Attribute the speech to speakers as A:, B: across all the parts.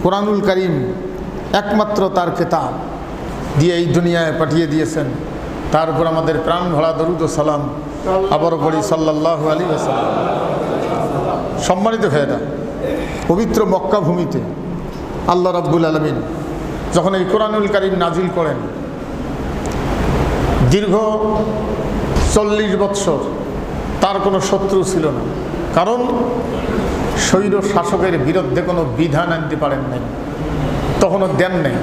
A: কোরআনুল কারীম একমাত্র তার কিতাব দিয়ে এই দুনিয়ায় পাঠিয়ে দিয়েছেন। তার উপর আমাদের প্রাণ ভরা দরুদ ও সালাম আবারও পড়ি সাল্লাল্লাহু আলাইহি ওয়াসাল্লাম। সম্মানিত ভাইয়েরা, পবিত্র মক্কা ভূমিতে আল্লাহ রাব্বুল আলামিন যখন এই কোরআনুল কারীম নাজিল করেন, দীর্ঘ 40 বৎসর তার কোনো শত্রু ছিল না, কারণ স্বৈর শাসকের বিরুদ্ধে কোনো বিধান আনতে পারেন নাই, তখনও দেন নেই,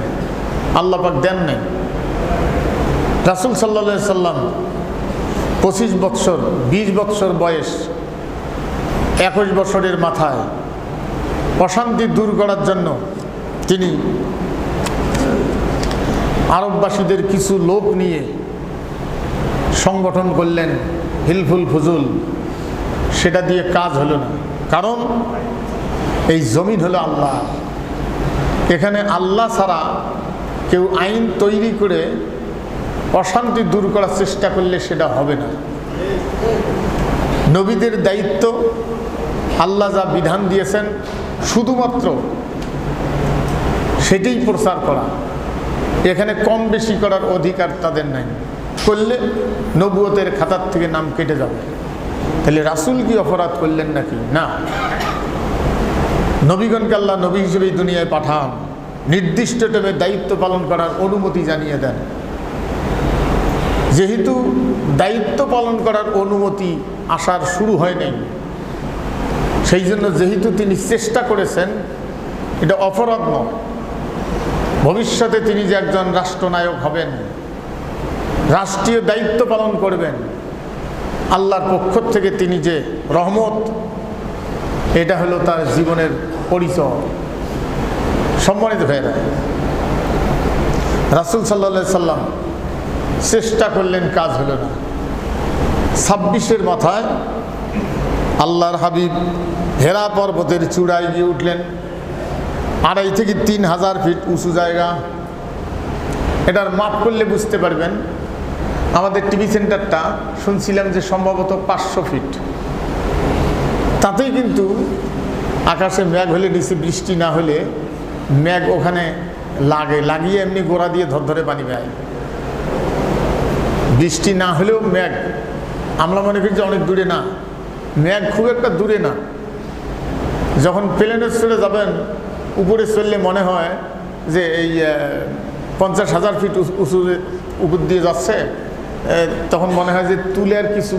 A: আল্লাহ পাক দেন নেই। রাসূল সাল্লাল্লাহু আলাইহি সাল্লাম 25 বৎসর 20 বৎসর বয়স, 21 বছরের মাথায় অশান্তি দূর করার জন্য তিনি আরববাসীদের কিছু লোক নিয়ে সংগঠন করলেন হিলফুল ফুজুল। সেটা দিয়ে কাজ হলো না, কারণ এই জমিন হলো আল্লাহ, এখানে আল্লাহ ছাড়া কেউ আইন তৈরি করে অশান্তি দূর করার চেষ্টা করলে সেটা হবে না। নবীদের দায়িত্ব আল্লাহ যা বিধান দিয়েছেন শুধুমাত্র সেটাই প্রচার করা, এখানে কম বেশি করার অধিকার তাদের নাই। করলে নবুয়তের খাতার থেকে নাম কেটে যাবে। তাহলে রাসূল কি অপরাধ করলেন নাকি? না, নবীগণকে আল্লাহ নবী হিসেবে দুনিয়ায় পাঠান, নির্দিষ্ট টাইমে দায়িত্ব পালন করার অনুমতি জানিয়ে দেন। যেহেতু দায়িত্ব পালন করার অনুমতি আসার শুরু হয় নাই, সেই জন্য যেহেতু তিনি চেষ্টা করেছেন, এটা অপরাধ নয়। ভবিষ্যতে তিনি যে একজন রাষ্ট্রনায়ক হবেন, রাষ্ট্রীয় দায়িত্ব পালন করবেন, আল্লাহর পক্ষ থেকে তিনি যে রহমত, এটা হলো তার জীবনের পরিচয়। সম্মানিত ভাইয়েরা, রাসূল সাল্লাল্লাহু আলাইহি সাল্লাম চেষ্টা করলেন, কাজ হলো না। 26-এর মাথায় আল্লাহর হাবিব হেরা পর্বতের চূড়ায় গিয়ে উঠলেন। 2.5 থেকে 3,000 ফিট উঁচু জায়গা। এটার মাপ করলে বুঝতে পারবেন, আমাদের টিভি সেন্টারটা শুনছিলাম যে সম্ভবত 500 ফিট। তাতেই কিন্তু আকাশে মেঘ হলে, নিচে বৃষ্টি না হলে মেঘ ওখানে লাগিয়ে এমনি গোড়া দিয়ে ধরে পানি বেয়। বৃষ্টি না হলেও মেঘ, আমরা মনে করি যে অনেক দূরে না, মেঘ খুব একটা দূরে না। যখন প্লেনে চলে যাবেন, উপরে চললে মনে হয় যে এই 50,000 ফিট উঁচু উপর দিয়ে যাচ্ছে, তখন মনে হয় যে তুলের কিছু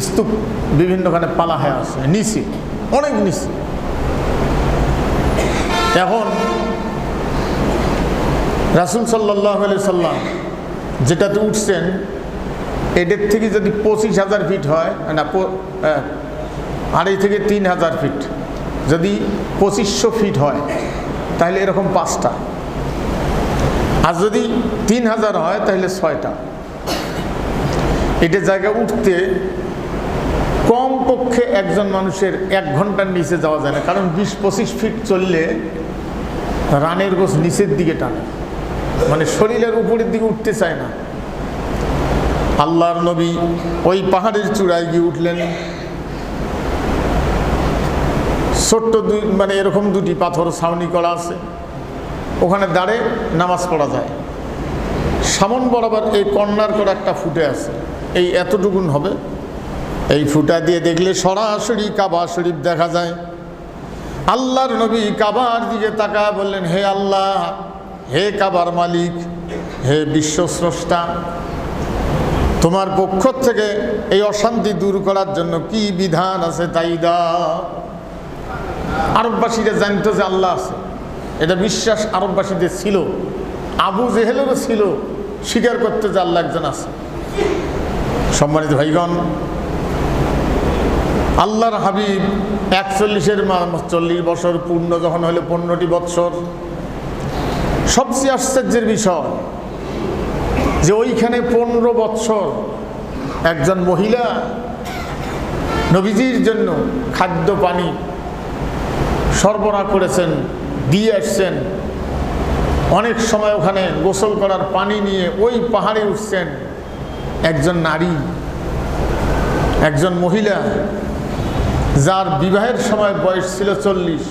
A: স্তূপ বিভিন্নখানে পালা হয়ে আছে, নিচে অনেক নিচে। এখন রাসূল সাল্লাল্লাহু আলাইহি সাল্লাম যেটাতে উঠছেন, এদের থেকে যদি 25,000 ফিট হয় না, 2.5 থেকে 3,000 ফিট, যদি 2500 ফিট হয় তাহলে এরকম 5টা, আর যদি 3,000 হয় তাহলে 6টা। এটা জায়গা উঠতে কমপক্ষে একজন মানুষের 1 ঘন্টার নিচে যাওয়া যায় না, কারণ 20-25 ফিট চললে রানের গোছ নিচের দিকে টানে, মানে শরীরের উপরের দিকে উঠতে চায় না। আল্লাহর নবী ওই পাহাড়ের চূড়ায় গিয়ে উঠলেন। ছোট্ট মানে এরকম 2টি পাথর ছাউনি করা আছে, ওখানে দাঁড়িয়ে নামাজ পড়া যায়। সামন বরাবর এই কর্নার করে একটা ফুটে আছে, এই এতটুকুন হবে। এই ফুটা দিয়ে দেখলে সরাসরি কাবা শরীফ দেখা যায়। আল্লাহর নবী কাবার দিকে তাকায় বললেন, হে আল্লাহ, হে কাবার মালিক, হে বিশ্বস্রষ্টা, তোমার পক্ষ থেকে এই অশান্তি দূর করার জন্য কি বিধান আছে তাই দাও। আরববাসীরা জানতো যে আল্লাহ আছে, এটা বিশ্বাস আরববাসীদের ছিল, আবু জেহেলেরও ছিল, স্বীকার করতে যে আল্লাহ একজন আছে। সম্মানিত ভাইগণ, আল্লাহর হাবিব 40 বছর পূর্ণ যখন হলো, 15টি বৎসর। সবচেয়ে আশ্চর্যের বিষয় যে ওইখানে 15 বৎসর একজন মহিলা নবীজির জন্য খাদ্য পানি সরবরাহ করেছেন, দিয়ে আসছেন। অনেক সময় ওখানে গোসল করার পানি নিয়ে ওই পাহাড়ে উঠছেন একজন নারী, একজন মহিলা, যার বিবাহের সময় বয়স ছিল 40।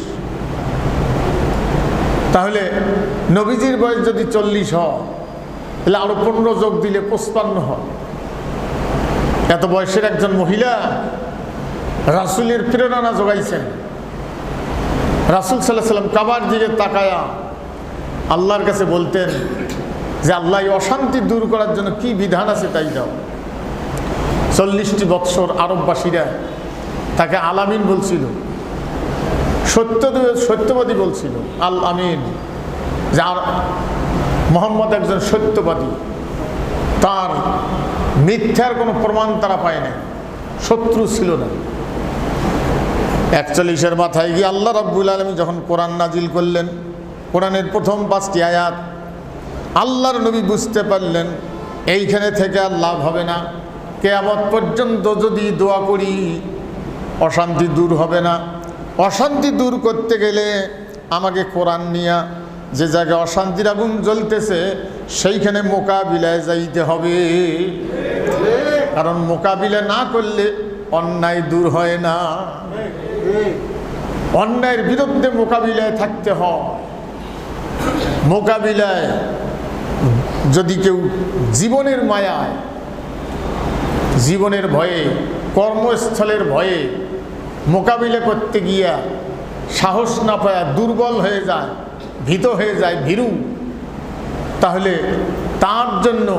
A: তাহলে নবীজির বয়স যদি 40 হয় তাহলে আরো 15 যোগ দিলে 55 হয়। এত বয়সের একজন মহিলা রাসূলের প্রেরণা যোগাইছেন। রাসূল সাল্লাল্লাহু আলাইহি সাল্লাম কাবার দিকে তাকায়া আল্লাহর কাছে বলতেন যে আল্লাহ এই অশান্তি দূর করার জন্য কি বিধান আছে তাই দাও। 40টি বৎসর আরববাসীরা তাকে আল আমিন বলছিল, সত্যবাদী বলছিল, আল আমিন, যার মোহাম্মদ একজন সত্যবাদী, তার মিথ্যার কোনো প্রমাণ তারা পায় না, শত্রু ছিল না। 41-এর মাথায় গিয়ে আল্লাহ রাব্বুল আলামিন যখন কোরআন নাজিল করলেন, কোরআনের প্রথম 5টি আয়াত, আল্লাহর নবী বুঝতে পারলেন এইখানে থেকে আর লাভ হবে না, কিয়ামত পর্যন্ত যদি দোয়া করি অশান্তি দূর হবে না। অশান্তি দূর করতে গেলে আমাকে কোরআন নিয়া যে জায়গায় অশান্তির আগুন জ্বলতেছে সেইখানে মোকাবিলায় যাইতে হবে, কারণ মোকাবিলা না করলে অন্যায় দূর হয় না। অন্যায়ের বিরুদ্ধে মোকাবিলায় থাকতে হয়। মোকাবিলায় যদি কেউ জীবনের মায়ায়, জীবনের ভয়ে, কর্মস্থলের ভয়ে মোকাবিলা করতে গিয়া সাহস না পায়, দুর্বল হয়ে যায়, ভীত হয়ে যায়, ভীরু, তাহলে তার জন্য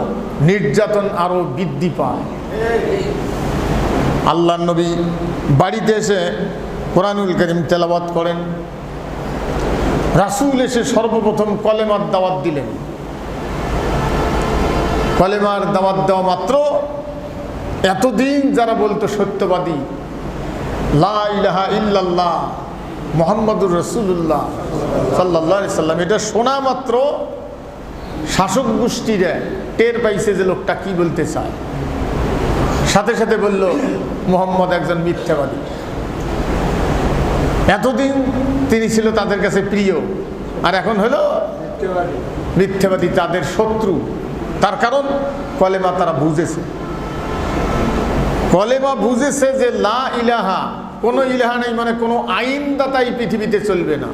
A: নির্যাতন আরো বৃদ্ধি পায়। আল্লাহর নবী বাড়িতে এসে কোরআনুল কারীম তেলাওয়াত করেন। রাসূল এসে সর্বপ্রথম কলেমার দাওয়াত দিলেন। কলেমার দাওয়াত দেওয়া মাত্র এতদিন যারা বলতো সত্যবাদী, লা ইলাহা ইল্লাল্লাহ মুহাম্মাদুর রাসূলুল্লাহ সাল্লাল্লাহু আলাইহি সাল্লাম, এটা শোনা মাত্র শাসক গোষ্ঠীরা টের পাইছে যে লোকটা কি বলতে চায়, সাথে সাথে বলল মুহাম্মদ একজন মিথ্যাবাদী। এতদিন তিনি ছিল তাদের কাছে প্রিয়, আর এখন হলো মিথ্যাবাদী, তাদের শত্রু। তার কারণ কলেমা তারা বুঝেছে। কলেমা বুঝেছে যে লা ইলাহা, কোনো ইলাহা নেই, মানে কোনো আইনদাতা এই পৃথিবীতে চলবে না।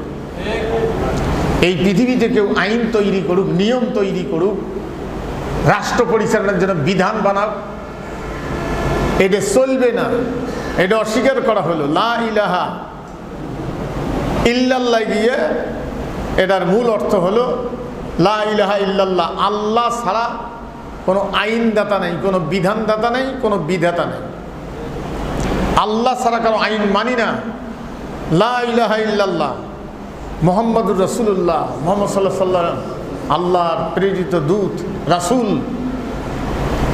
A: এই পৃথিবীতে কেউ আইন তৈরি করুক, নিয়ম তৈরি করুক, রাষ্ট্র পরিচালনার জন্য বিধান বানাক, এটা চলবে না। এটা অস্বীকার করা হলো। লা ইলাহা ইল্লাল্লাহ গিয়ে এটার মূল অর্থ হলো লা ইলাহা ইল্লাল্লাহ, আল্লাহ ছাড়া কোনো আইনদাতা নেই, কোনো বিধানদাতা নেই, কোনো বিধাতা নেই। আল্লাহ ছাড়া কারো আইন মানি না। লা ইলাহা ইল্লাল্লাহ মুহাম্মাদুর রাসূলুল্লাহ, মুহাম্মদ সাল্লাল্লাহু আলাইহি ওয়াসাল্লাম আল্লাহর প্রেরিত দূত, রাসূল।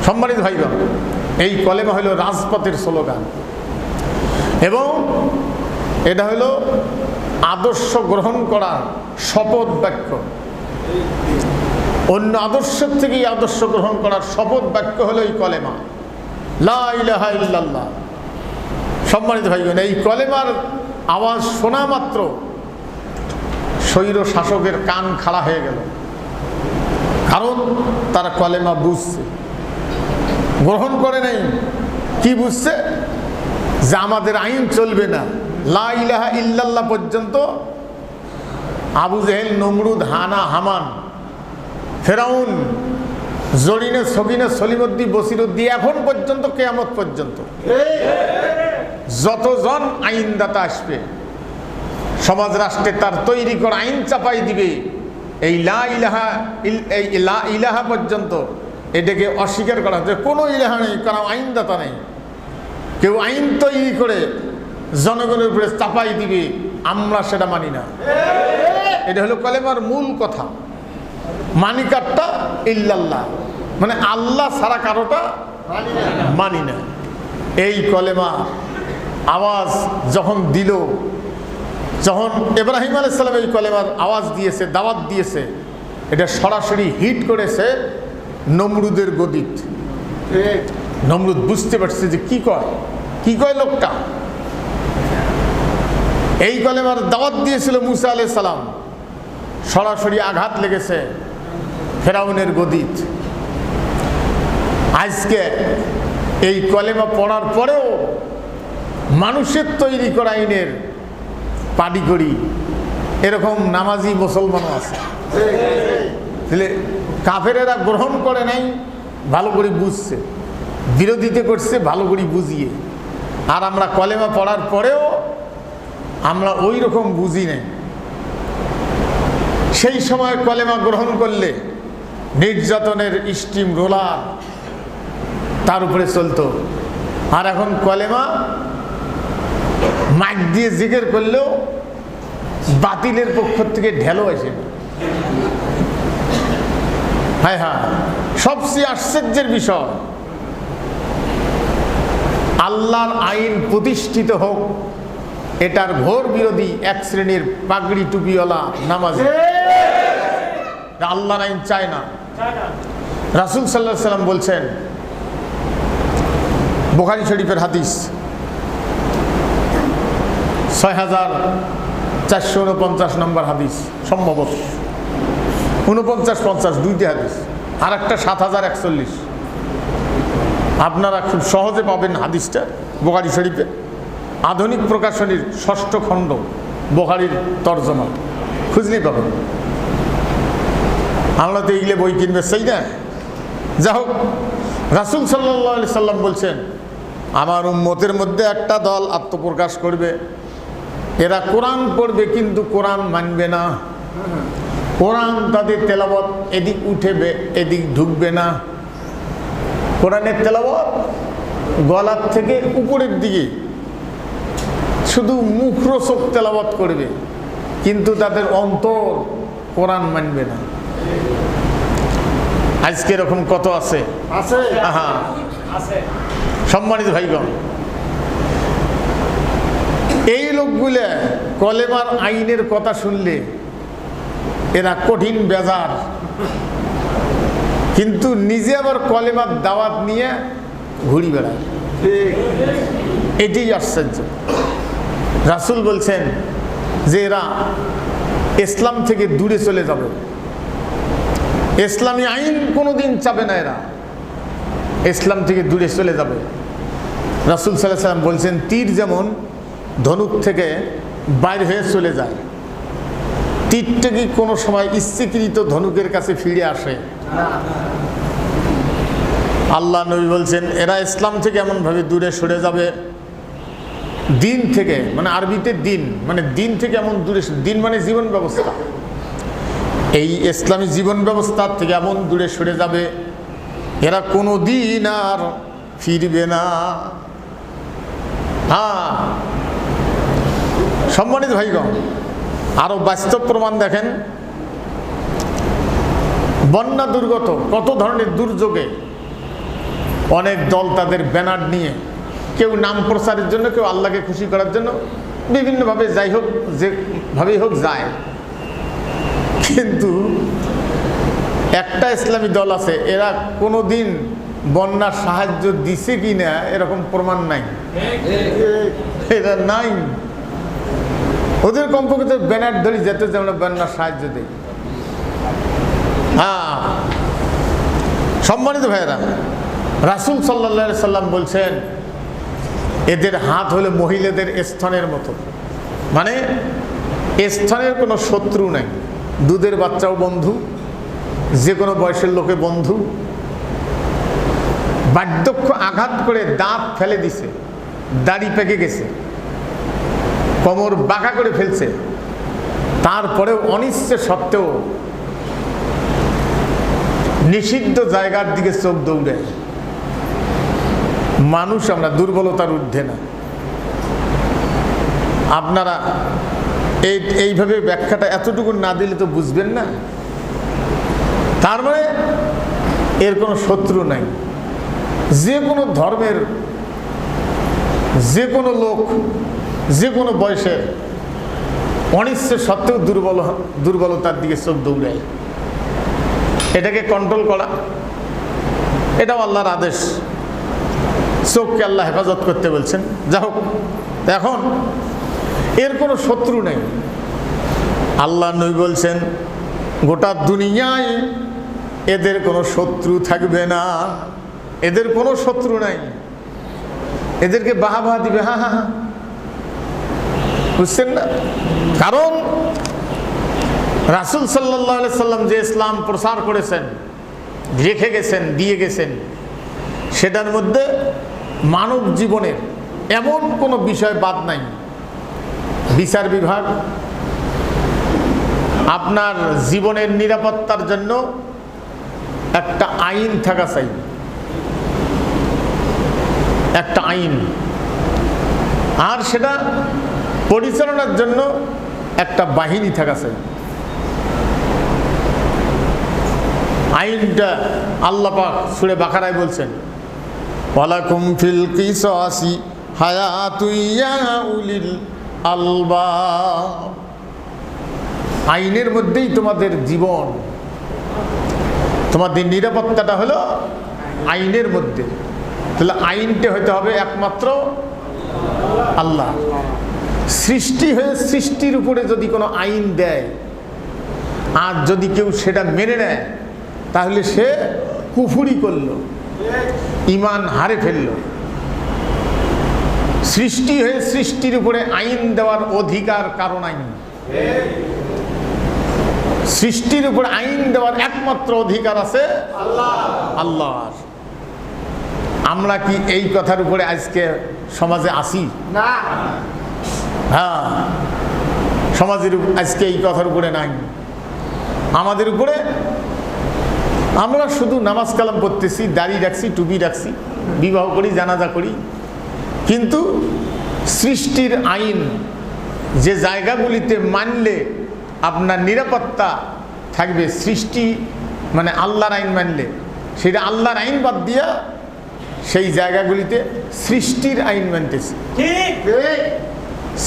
A: সম্মানিত ভাইগণ, এই কলেমা হলো রাজপথের স্লোগান এবং এটা হলো আদর্শ গ্রহণ করার শপথ বাক্য। অন্য আদর্শের থেকে এই আদর্শ গ্রহণ করার শপথ বাক্য হলো এই কলেমা, লা ইলাহা ইল্লাল্লাহ। সম্মানিত ভাইগণ, এই কলেমার আওয়াজ শোনা মাত্র স্বৈর শাসকের কান খাড়া হয়ে গেল, কারণ তারা কলেমা বুঝছে, গ্রহণ করে নাই। কি বুঝছে? যে আমাদের আইন চলবে না। লা ইলাহা ইল্লাল্লাহ পর্যন্ত আবু জেহেল, নমরুদ, হামান, ফেরাউন, জরিনে, সগিনে, সলিমুদ্দিন, বসিরুদ্দিন, এখন পর্যন্ত কিয়ামত পর্যন্ত যতজন আইনদাতা আসবে সমাজ রাষ্ট্রে, তার তৈরি করা আইন চাপাই দিবে। এই লা ইলাহা পর্যন্ত এটাকে অস্বীকার করা হচ্ছে। কোনো ইলাহা নেই, কারণ আইনদাতা নেই। কেউ আইন তৈরি করে জনগণের উপরে চাপাই দিবে, আমরা সেটা মানি না। এটা হলো কলেমার মূল কথা। মানিকারটা ইল্লাল্লাহ, মানে আল্লাহ ছাড়া কারোটা মানি না। এই কলেমা আওয়াজ যখন দিল, যখন ইব্রাহিম আলাইহিস সালাম এই কলেমার আওয়াজ দিয়েছে, দাওয়াত দিয়েছে, এটা সরাসরি হিট করেছে নমরুদের গদিত। নমরুদ বুঝতে পারছে যে কি কয় লোকটা। এই কলেমার দাওয়াত দিয়েছিল মুসা আলাইহিস সালাম, সরাসরি আঘাত লেগেছে ফেরাউনের গদিত। আজকে এই কলেমা পড়ার পরেও মানুষের তৈরি করা আইনের পাডিগড়ি এরকম নামাজি মুসলমানও আছে। তাহলে কাফেরেরা গ্রহণ করে নাই, ভালো করে বুঝছে, বিরোধিতা করছে ভালো করে বুঝিয়ে। আর আমরা কলেমা পড়ার পরেও আমরা ওই রকম বুঝি নাই। সেই সময় কলেমা গ্রহণ করলে নির্যাতনের স্টিম রোলার তার উপরে চলতো। আর এখন কলেমা মাইক দিয়ে জিকির করলেও বাতিলের পক্ষ থেকে ঢেলো আসে। হ্যাঁ হ্যাঁ, সবচেয়ে আশ্চর্যের বিষয়, আল্লাহর আইন প্রতিষ্ঠিত হোক, এটার ঘোর বিরোধী এক শ্রেণীর পাগড়ি টুপিওয়ালা নামাজি। আল্লাহর আইন চায় না। রাসূল সাল্লাল্লাহু আলাইহি সাল্লাম বলছেন, বুখারী শরীফের হাদিস ৬৪৪৯ নম্বর হাদিস, সম্ভবত ৪৯-৫০ দুইটি হাদিস, আর একটা ৭০৪১। আপনারা খুব সহজে পাবেন হাদিসটা বুখারী শরীফে, আধুনিক প্রকাশনীর ৬ষ্ঠ খণ্ড, বুখারীর তরজমা খুঁজলেই পাবেন। আমরা তো এগুলো বই কিনবে সেই না। যা হোক, রাসূল সাল্লাল্লাহু আলাইহি সাল্লাম বলছেন, আমার উম্মতের মধ্যে একটা দল আত্মপ্রকাশ করবে, এরা কোরআন পড়বে কিন্তু কোরআন মানবে না। কোরআন তাদের তেলাওয়াত এদিক উঠেবে এদিক ঢুকবে না। কোরআনের তেলাওয়াত গলার থেকে উপরের দিকে, শুধু মুখরোচক তেলাওয়াত করবে কিন্তু তাদের অন্তর কোরআন মানবে না। আজকে এরকম কত আছে? সম্মানিত ভাইগণ, এই লোকগুলো কলেমার আইনের কথা শুনলে এরা কঠিন বেজার, কিন্তু নিজে আবার কলেমার দাওয়াত নিয়ে ঘুরি বেড়ায়। এটাই আশ্চর্য। রাসূল বলছেন যে এরা ইসলাম থেকে দূরে চলে যাবে, ইসলামী আইন কোনোদিন চাবে না, এরা ইসলাম থেকে দূরে চলে যাবে। রাসূল সাল্লাল্লাহু আলাইহি সাল্লাম বলছেন, তীর যেমন ধনুক থেকে বাইরে হয়ে চলে যায়, তীরটা কি কোনো সময় ইচ্ছাকৃত ধনুকের কাছে ফিরে আসে? আল্লাহ নবী বলছেন, এরা ইসলাম থেকে এমনভাবে দূরে সরে যাবে, দিন থেকে, মানে আরবিতে দিন মানে দিন থেকে এমন দূরে, দিন মানে জীবন ব্যবস্থা, এই ইসলামী জীবন ব্যবস্থার থেকে এমন দূরে সরে যাবে এরা কোনো দিন আর ফিরবে না। হ্যাঁ, সম্মানিত ভাইগণ, আরো বাস্তব প্রমাণ দেখেন। বন্যা দুর্গত কত ধরনের দুর্যোগে অনেক দল তাদের ব্যানার নিয়ে, কেউ নাম প্রচারের জন্য, কেউ আল্লাহকে খুশি করার জন্য, বিভিন্নভাবে যাই হোক, যেভাবেই হোক যায়। কিন্তু একটা ইসলামী দল আছে, এরা কোনো দিন বন্যার সাহায্য দিছে কি না এরকম প্রমাণ নাই, এরা নাই। ওদের কমপক্ষে ব্যানার ধরি যেতে যে আমরা বন্যার সাহায্য দিই। হ্যাঁ, সম্মানিত ভাইয়েরা, রাসূল সাল্লাল্লাহু আলাইহি সাল্লাম বলছেন, এদের হাত হলো মহিলাদের স্তনের মতো, মানে স্তনের কোনো শত্রু নাই, দুধের বাচ্চাও বন্ধু, যে কোনো বয়সের লোকে বন্ধু। বার্ধক্য আঘাত করে দাঁত ফেলে দিছে, দাড়ি পেকে গেছে, কোমর বাঁকা করে ফেলছে, তারপরেও অনিচ্ছে সত্ত্বেও নিষিদ্ধ জায়গার দিকে চোখ দৌড়ায়। মানুষ আমরা, দুর্বলতার ঊর্ধ্বে না। আপনারা এইভাবে ব্যাখ্যাটা এতটুকু না দিলে তো বুঝবেন না। তার মানে এর কোনো শত্রু নাই। যে কোনো ধর্মের যে কোনো লোক, যে কোনো বয়সের অনিচ্ছে সত্ত্বেও দুর্বলতার দিকে চোখ দৌড়ায়। এটাকে কন্ট্রোল করা, এটাও আল্লাহর আদেশ। চোখকে আল্লাহ হেফাজত করতে বলছেন। যা হোক, এখন এর কোনো শত্রু নেই। আল্লাহ নবী বলছেন, গোটা দুনিয়ায় এদের কোনো শত্রু থাকবে না, এদের কোনো শত্রু নাই। এদেরকে বাহা দিবে, হা হা হা, বুঝছেন না? কারণ রাসূল সাল্লাল্লাহু আলাইহি সাল্লাম যে ইসলাম প্রচার করেছেন, রেখে গেছেন, দিয়ে গেছেন, সেটার মধ্যে মানব জীবনের এমন কোনো বিষয় বাদ নাই। বিচার বিভাগ আপনার জীবনের নিরাপত্তার জন্য একটা আইন থাকা চাই, একটা আইন, আর সেটা পরিচালনার জন্য একটা বাহিনী থাকা চাই। আইনটা আল্লাহ পাক সূরা বাকারায় বলছেন, ওয়ালাকুম ফিল কিসাসি হায়াতুন ইয়া উলিল আলবাব। আইনের মধ্যেই তোমাদের জীবন, তোমাদের নিরাপত্তাটা হলো আইনের মধ্যে। তাহলে আইনটা হতে হবে একমাত্র আল্লাহ। সৃষ্টি হয়ে সৃষ্টির উপরে যদি কোনো আইন দেয় আর যদি কেউ সেটা মেনে নেয়, তাহলে সে কুফরি করলো, ঈমান হারে ফেললো। সৃষ্টি হয়ে সৃষ্টির উপরে আইন দেওয়ার অধিকার কারণ আইন, সৃষ্টির উপর আইন দেওয়ার একমাত্র অধিকার আছে আল্লাহর। আমরা কি এই কথার উপরে আজকে সমাজে আসি না? হ্যাঁ, সমাজের আজকে এই কথার উপরে নাই। আমাদের উপরে আমরা শুধু নামাজ কালাম পড়তেছি, দাড়ি রাখছি, টুপি রাখছি, বিবাহ করি, জানাজা করি, কিন্তু সৃষ্টির আইন যে জায়গাগুলিতে মানলে আপনার নিরাপত্তা থাকবে, সৃষ্টি মানে আল্লাহর আইন মানলে, সেটা আল্লাহর আইন বাদ দিয়া সেই জায়গাগুলিতে সৃষ্টির আইন মানতেছি,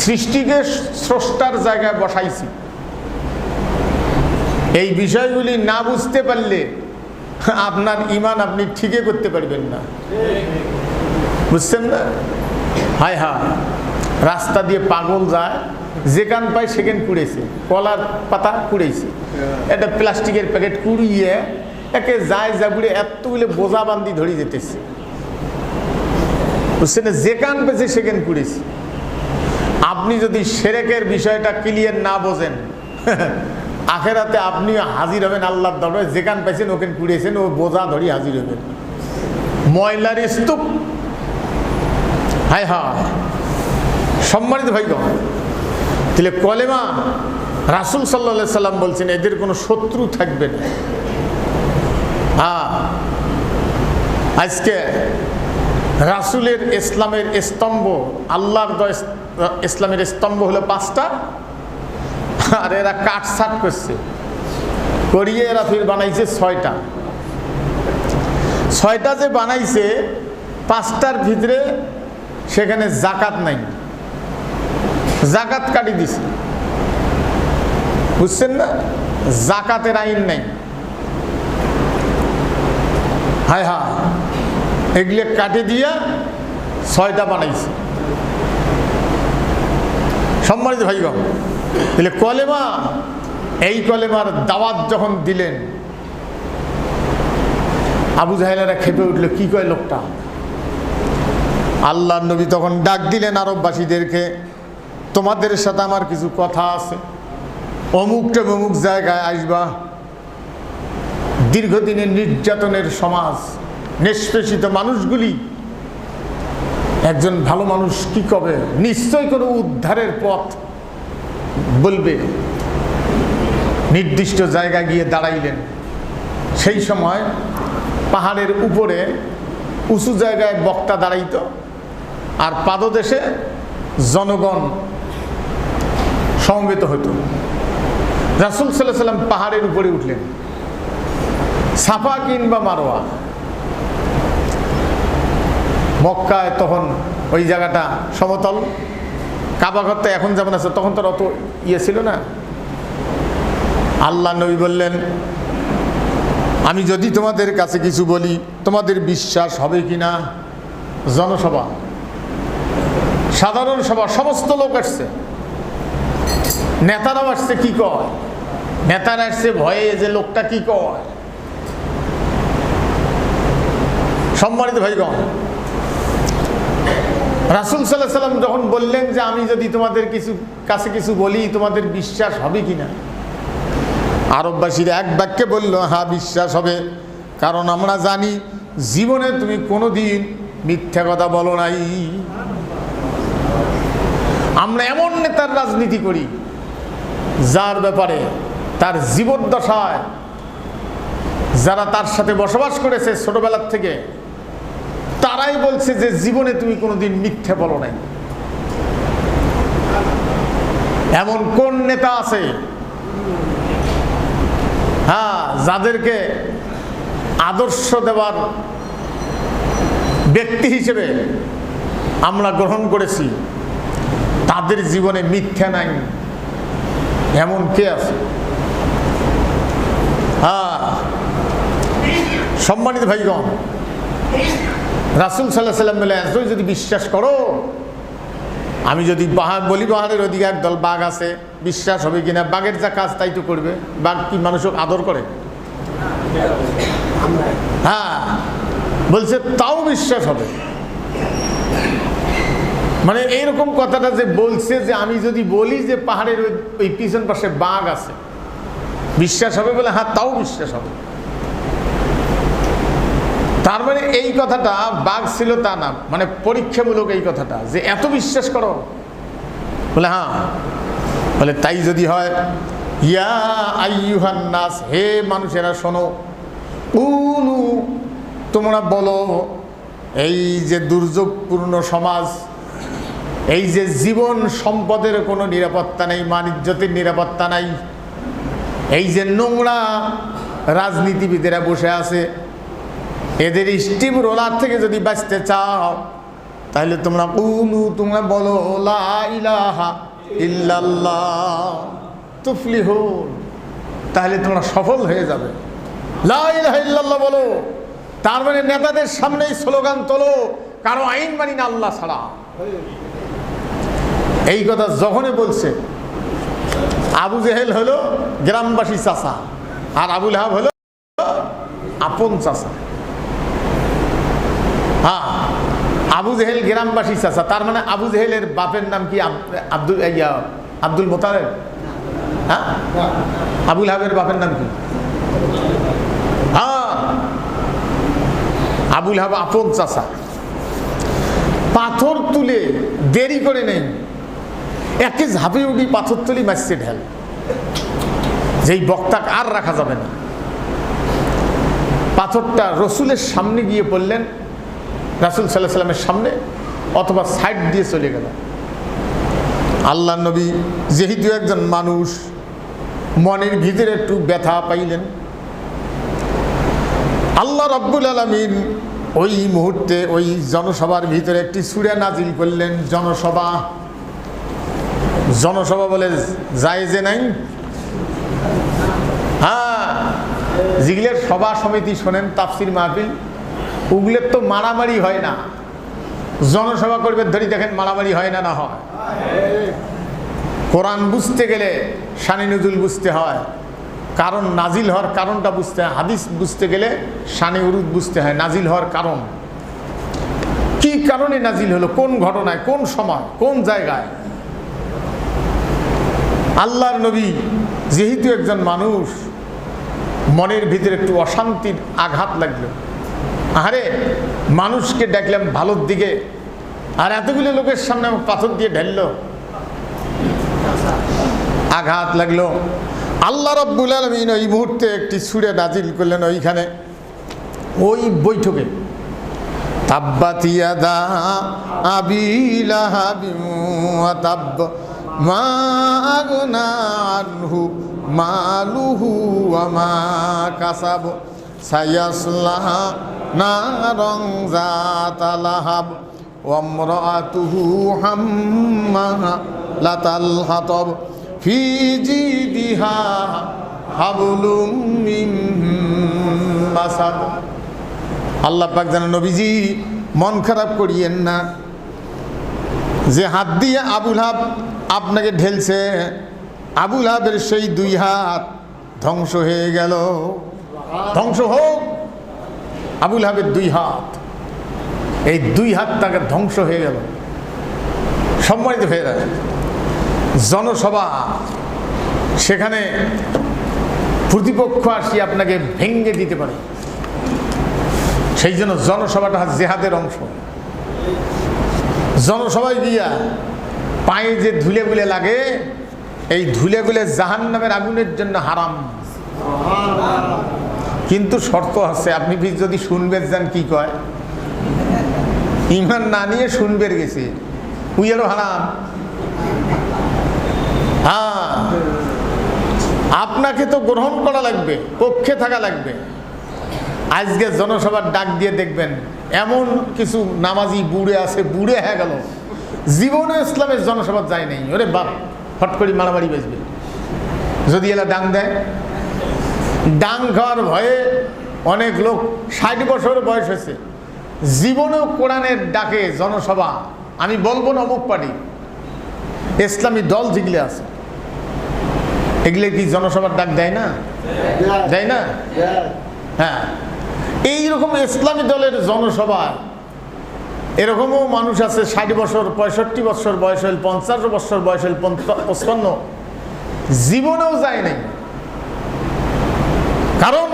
A: সৃষ্টিকে স্রষ্টার জায়গায় বসাইছি। এই বিষয়গুলি না বুঝতে পারলে আপনার ঈমান আপনি ঠিকই করতে পারবেন না, বুঝছেন না? হায় হায়, রাস্তা দিয়ে পাগল যায়, যেখান পায় সেখান কুড়েছে, কলার পাতা কুড়েছে, একটা প্লাস্টিকের প্যাকেট কুড়িয়ে একে যায় যাবুড়ে এতগুলো বোঝা বান্দি ধরে যেতেছে, বুঝছেন? যেখান পেয়েছে সেখান কুড়েছে। আপনি যদি শিরকের বিষয়টা ক্লিয়ার না বোঝেন, আখেরাতে আপনি হাজির হবেন আল্লাহর দরবারে, যেখান পাইছেন ওখান কুড়িয়েছেন, ও বোঝা ধরি হাজির হবেন, ময়লার স্তূপ। হায় হায়, সম্মানিত ভাইগণ, তাহলে কলেমা রাসূল সাল্লাল্লাহু আলাইহি সাল্লাম বলছেন এদের কোনো শত্রু থাকবে না। আজকে রাসূলের ইসলামের স্তম্ভ, আল্লাহর ইসলামের স্তম্ভ হলো 5টা, আর এরা কাটছাট করছে, করিয়ে এরা ফির বানাইছে 6টা। 6টা যে বানাইছে, 5টার ভিতরে সেখানে জাকাত নাই, জাকাত কাটি দিছে, বুঝছেন না? জাকাতের আইন নাই। হায় হায়, এগুলো কাটে দিয়া 6টা বানাইছে। সম্মানিত ভাইগণ, তাহলে কলেমা, এই কলেমার দাওয়াত যখন দিলেন, আবু জাহেলেরা খেপে উঠল, কি কয় লোকটা? আল্লাহর নবী তখন ডাক দিলেন আরববাসীদেরকে, তোমাদের সাথে আমার কিছু কথা আছে, অমুকটা অমুক জায়গায় আসবা, দীর্ঘদিনের নির্যাতনের সমাজ, নিষ্পেষিত মানুষগুলি, একজন ভালো মানুষ কি কবে, নিশ্চয় কোনো উদ্ধারের পথ বলবে। নির্দিষ্ট জায়গায় গিয়ে দাঁড়াইলেন। সেই সময় পাহাড়ের উপরে উঁচু জায়গায় বক্তা দাঁড়াইত, আর পাদদেশে জনগণ সমবেত হতো। রাসূল সাল্লাল্লাহু আলাইহি সাল্লাম পাহাড়ের উপরে উঠলেন, সাফা কিংবা মারওয়া। মক্কায় তখন ওই জায়গাটা সমতল, কাবা ঘর তো এখন যেমন আছে, তখন তো অত ইয়ে ছিল না। আল্লাহ নবী বললেন, আমি যদি তোমাদের কাছে কিছু বলি তোমাদের বিশ্বাস হবে কি না? জনসভা, সাধারণ সভা, সমস্ত লোক আসছে, নেতারাও আসছে, কি কয়? নেতারা আসছে ভয়ে যে লোকটা কি কয়। সম্মানিত ভাইগণ, রাসূল সাল্লাল্লাহু আলাইহি সাল্লাম যখন বললেন যে আমি যদি তোমাদের কাছে কিছু বলি তোমাদের বিশ্বাস হবে কিনা, আরববাসীরা এক বাক্যে বলল, হ্যাঁ বিশ্বাস হবে, কারণ আমরা জানি জীবনে তুমি কোনোদিন মিথ্যা কথা বলো নাই। আমরা এমন নেতার রাজনীতি করি যার ব্যাপারে তার জীবদ্দশায় যারা তার সাথে বসবাস করেছে ছোটবেলার থেকে তারাই বলছে যে জীবনে তুমি কোনোদিন মিথ্যা বলো নাই। এমন কোন নেতা আছে হ্যাঁ যাদেরকে আদর্শ দেওয়ার ব্যক্তি হিসেবে আমরা গ্রহণ করেছি তাদের জীবনে মিথ্যা নাই? এমন কে আছে? হ্যাঁ, সম্মানিত ভাইগণ, রাসূল সাল্লাল্লাহু আলাইহি ওয়াসাল্লাম বলে, এতই যদি বিশ্বাস করো, আমি যদি বলি পাহাড়ের ওদিকে একদল বাঘ আছে, বিশ্বাস হবে কিনা? বাঘের যা কাজ তাই তো করবে। বাঘ কি মানুষকে আদর করে? হ্যাঁ, বলছে তাও বিশ্বাস হবে। মানে এইরকম কথাটা যে বলছে যে আমি যদি বলি যে পাহাড়ের ওই পিছন পাশে বাঘ আছে, বিশ্বাস হবে? বলে হ্যাঁ, তাও বিশ্বাস হবে। তার মানে এই কথাটা বাঘ ছিল তা না, মানে পরীক্ষামূলক এই কথাটা যে এত বিশ্বাস করো। বলে হ্যাঁ। বলে তাই যদি হয়, ইয়া আইয়ুহান নাস, হে মানুষেরা শোনো, কুলু, তোমরা বলো, এই যে দুর্যোগপূর্ণ সমাজ, এই যে জীবন সম্পদের কোনো নিরাপত্তা নেই, মান ইজ্জতের নিরাপত্তা নাই, এই যে নোংরা রাজনীতিবিদেরা বসে আছে, এদের স্টিম রোলার থেকে যদি বাঁচতে চাও তাহলে তোমরা কুলু, তোমরা বলো, লা ইলাহা ইল্লাল্লাহ তুফলিহুন, তাহলে তোমরা সফল হয়ে যাবে। লা ইলাহা ইল্লাল্লাহ বলো। তার মানে নেতাদের সামনেই স্লোগান তোলো, কারো আইন মানি না আল্লাহ ছাড়া। এই কথা যখনই বলছে, আবু জেহেল হলো গ্রামবাসী চাচা আর আবু লাহাব হলো আপন চাচা। হ্যাঁ, আবু জেহেল গ্রামবাসী চাচা, তার মানে আবু জেহেলের বাপের নাম কি? আব্দুল মোতালেব। হ্যাঁ, আবু লাহাবের বাপের নাম কি? হ্যাঁ, আবু লাহাব আপন চাচা। পাথর তুলে দেরি করে নেই, একে ঝাঁপে উঠি পাথর তুলি মারছে ঢেল, যেই বক্তাকে আর রাখা যাবে না। পাথরটা রসুলের সামনে গিয়ে পড়লেন, রাসূল সাল্লাল্লাহু আলাইহি ওয়াসাল্লামের সামনে, অথবা সাইড দিয়ে চলে গেল। আল্লাহ নবী যেহেতু একজন মানুষ, মনের ভিতরে একটু ব্যথা পাইলেন। আল্লাহ রাব্বুল আলামিন ওই মুহূর্তে ওই জনসভার ভিতরে একটি সূরা নাজিল করলেন। জনসভা বলে জায়েজে নাই। হ্যাঁ, যেগুলোর সভা সমিতি শোনেন, তাফসির মাহফিল, ওগুলোর তো মারামারি হয় না। জনসভা করবে ধরি দেখেন, মারামারি হয় না? না হয়। কোরআন বুঝতে গেলে শানে নুজুল বুঝতে হয়, কারণ নাজিল হওয়ার কারণটা বুঝতে হয়। হাদিস বুঝতে গেলে শানে উরুদ বুঝতে হয়, নাজিল হওয়ার কারণ কি, কারণে নাজিল হলো, কোন ঘটনায়, কোন সময়, কোন জায়গায়। আল্লাহর নবী যেহেতু একজন মানুষ, মনের ভিতরে একটু অশান্তির আঘাত লাগলো। আরে মানুষকে ডাকলাম ভালোর দিকে, আর এতগুলো লোকের সামনে পাথর দিয়ে ঢেললো, আঘাত লাগলো। আল্লাহ রাব্বুল আলামিন ওই মুহূর্তে একটি সূরা নাজিল করলেন ওইখানে, ওই বৈঠকে, তাব্বাত ইয়াদা আবি লাহাবিন ওয়া তাব্ব মা আগনা আনহু মালুহু ওয়া মা কাসাব সায়াসলা নারান যাতা লাহাব ওয়া ইমরাআতুহু হাম্মালাতাল হাতাব ফি জিদিহা হাবলুম মিন মাসাদ। আল্লাহ পাক জানেন, নবীজি মন খারাপ করিয়েন না, যে হাত দিয়ে আবু লাহাব আপনাকে ঢেলছে, আবু লাহাবের সেই দুই হাত ধ্বংস হয়ে গেল। ধ্বংস হোক আবু লাহাবের দুই হাত, এই দুই হাত তাকে ধ্বংস হয়ে গেল। সম্মানিত হয়ে গেল জনসভা, সেখানে প্রতিপক্ষ আসি আপনাকে ভেঙে দিতে পারে। সেই জন্য জনসভাটা জেহাদের অংশ। জনসভায় গিয়া পায়ে যে ধুলেগুলে লাগে, এই ধুলেগুলে জাহান্নামের আগুনের জন্য হারাম। কিন্তু শর্ত আছে, আপনি যদি শুনবেন যান কি কয়, ইমান না নিয়ে শুনবেন গেছে উইয়ারও হারাম। হ্যাঁ, আপনাকে তো গ্রহণ করা লাগবে, পক্ষে থাকা লাগবে। আজকে জনসভার ডাক দিয়ে দেখবেন এমন কিছু নামাজি বুড়ে আছে, বুড়ে হয়ে গেল, জীবনে ইসলামের জনসভা যায় নাই। ওরে বাপ, হট করে মারামারি বেসবে যদি এলা ডাং দেয়। ডাং খাওয়ার ভয়ে অনেক লোক 60 বছর বয়স হয়েছে, জীবনেও কোরআনের ডাকে জনসভা, আমি বলবো না অমুক পার্টি, ইসলামী দল যেগুলো আছে এগুলো কি জনসভার ডাক দেয় না? দেয় না? হ্যাঁ, এইরকম ইসলামী দলের জনসভা এরকমও মানুষ আছে 60 বছর, 65 বছর বয়স হইল, 50 বছর বয়স হইল, 55, জীবনেও যায় নাই। কারণ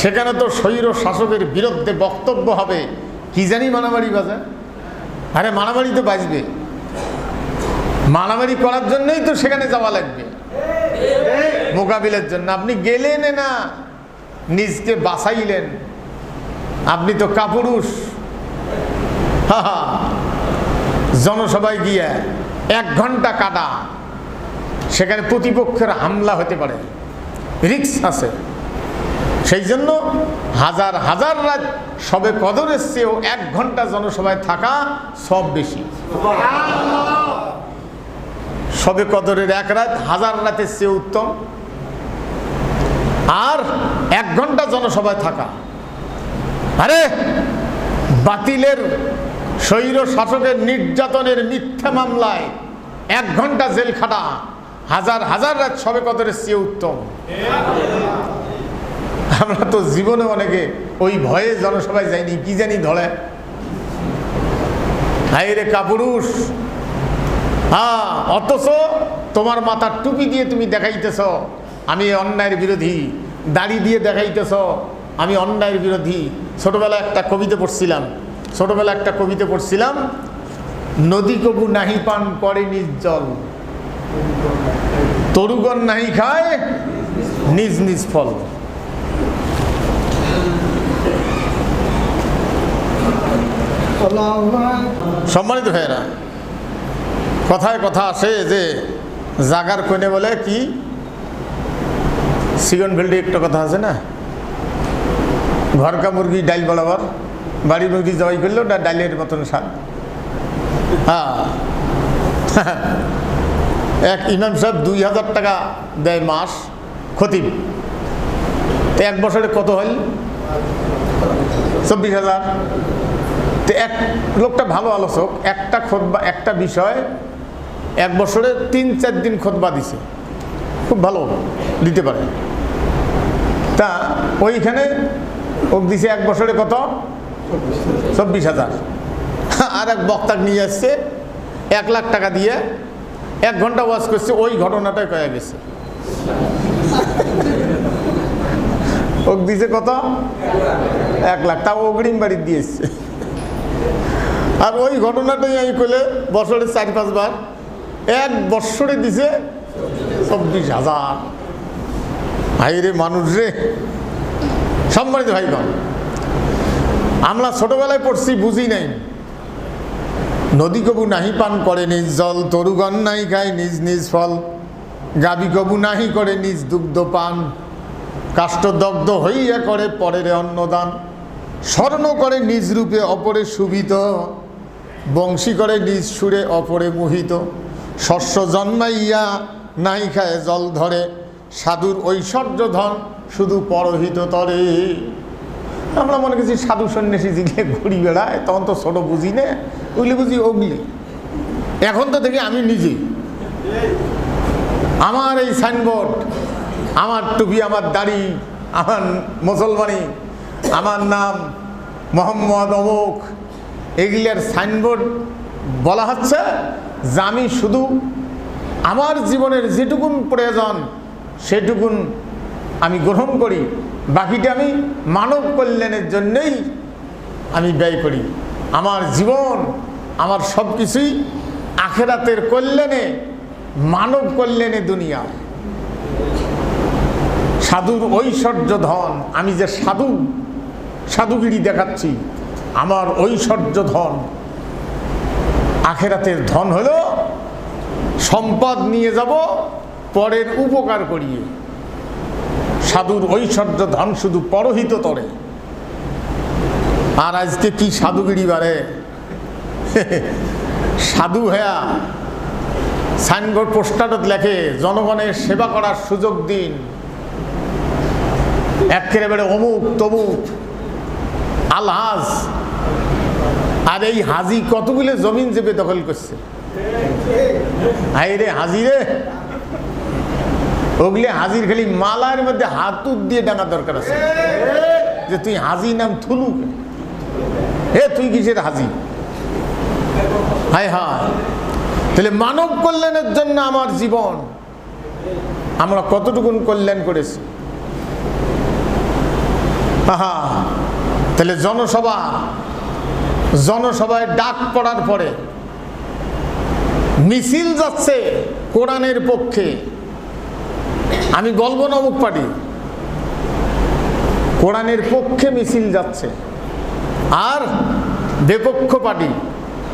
A: সেখানে তো স্বৈর শাসকের বিরুদ্ধে বক্তব্য হবে, কি জানি মারামারি বাজে। আরে মারামারি তো বাজবে, মারামারি করার জন্যই তো সেখানে যাওয়া লাগবে, মোকাবিলার জন্য। আপনি গেলেন না, নিজকে বাঁচাইলেন, আপনি তো কাপুরুষ। জনসভায় গিয়ে 1 ঘন্টা কাটা, সেখানে প্রতিপক্ষের হামলা হতে পারে, রিস্ক আছে। সেই জন্য হাজার হাজার রাত সবে কদরের চেয়েও 1 ঘন্টা জনসভায় থাকা সব বেশি। সবে কদরের 1 রাত 1000 রাতের চেয়ে উত্তম। আর 1 ঘন্টা জনসভায় থাকা, আরে বাতিলের স্বৈর শাসকের নির্যাতনের মিথ্যা মামলায় 1 ঘন্টা জেল খাটা হাজার হাজার রাত সবে কদরের চেয়ে উত্তম। আমরা তো জীবনে অনেকে ওই ভয়ে জনসভায় যাইনি, কি জানি ধরে। হাই রে কাপুরুষ! হ্যাঁ, অথচ তোমার মাথার টুপি দিয়ে তুমি দেখাইতেছ আমি অন্যায়ের বিরোধী, দাড়ি দিয়ে দেখাইতেছ আমি অন্যায়ের বিরোধী। ছোটবেলায় একটা কবিতা পড়ছিলাম, নদী কবু নাহি পান করে নিজ জল, তরুগণ নাহি খায় নিজ নিজ ফল। সম্মানিত ভাইয়েরা, কথায় কথা আসে যে জাগার কোণে বলে কি সিগন ভেল্ডি, একটা কথা আছে না, ঘরকা মুরগি ডাইল বরাবর, বাড়ি মুরগি জবাই করলো না ডাইলের মতন স্বাদ। হ্যাঁ, এক ইমাম সাহেব 2000 টাকা দেয় মাস, খতিব। তো 1 বছরে কত হল? 24,000। তো এক লোকটা ভালো আলোচক, একটা খুতবা, একটা বিষয় 1 বছরে 3-4 দিন খুতবা দিছে, খুব ভালো দিতে পারে। তা ওইখানে ওক দিছে 1 বছরে কত? 24,000। আর এক বক্তাক নিয়ে আসছে 1 লাখ টাকা দিয়ে, 1 ঘন্টা ওয়াজ করছে, ওই ঘটনাটাই কয়ে গেছে। ওক দিছে কত? 1 লাখ, তাও অগ্রিম বাড়ি দিয়ে এসছে। আর ওই ঘটনাটাই আমি কইলে বছরে 4-5 বার, 1 বছরে দিছে 24,000। হাই রে মানুষ রে! সম্মানিত ভাইগণ, আমরা ছোটবেলায় পড়ছি, বুঝি নাই। নদী কবু নাহি পান করে নিজ জল, তরুগণ নাহি খায় নিজ নিজ ফল, গাভী কবু নাহি করে নিজ দুগ্ধ পান, কাষ্ঠদগ্ধ হইয়া করে পরের অন্নদান, স্বর্ণ করে নিজ রূপে অপরে শুভিত, বংশী করে নিজ সুরে অপরে মোহিত, শস্য জন্মাইয়া নাহি খায় জল ধরে, সাধুর ঐশ্বর্য ধন শুধু পরহিত তরে। আমরা মনে করছি সাধু সন্ন্যাসী যেগুলো ঘুরি বেড়ায়, তখন তো ছোট বুঝি না, ওইগুলি বুঝি ওগলি। এখন তো দেখি আমি নিজেই, আমার এই সাইনবোর্ড, আমার টুপি, আমার দাড়ি, আমার মুসলমানি, আমার নাম মোহাম্মদ অমুক, এগুলার সাইনবোর্ড বলা হচ্ছে যে আমি শুধু আমার জীবনের যেটুকুন প্রয়োজন সেটুকুন আমি গ্রহণ করি, বাকিটা আমি মানব কল্যাণের জন্যই আমি ব্যয় করি। আমার জীবন, আমার সব কিছুই আখেরাতের কল্যাণে, মানব কল্যাণে দুনিয়া। সাধুর ঐশ্বর্য ধন, আমি যে সাধুগিরি দেখাচ্ছি, আমার ঐশ্বর্য ধন, আখেরাতের ধন হলো সম্পদ নিয়ে যাব পরের উপকার করিয়ে। সাধুর ঐশ্বর্য ধন শুধু পরহিত তরে। আর আজকে কি সাধুগিরি বাড়ে, সাধু হ্যাঁ সাইনবোর্ড পোস্টারত লেখে জনগণের সেবা করার সুযোগ দিন, একেবারে অমুক তমুক আলহাজ। আর এই হাজি কতগুলো জমিন চেপে দখল করছে। হাই রে হাজি রে, ওগুলি হাজির খালি মালার মধ্যে হাত দিয়ে ডাঙা দরকার আছে যে তুই হাজি নাম থুলু, হে তুই কিসের হাজি? হায় হায়, তাহলে মানব কল্যাণের জন্য আমার জীবন, আমরা কতটুকুন কল্যাণ করেছি। আহা, তাহলে জনসভায় ডাক পড়ার পরে মিছিল যাচ্ছে কোরআনের পক্ষে। আমি বলবো না অমুক পার্টি, কোরআনের পক্ষে মিছিল যাচ্ছে। আর বিপক্ষ পার্টি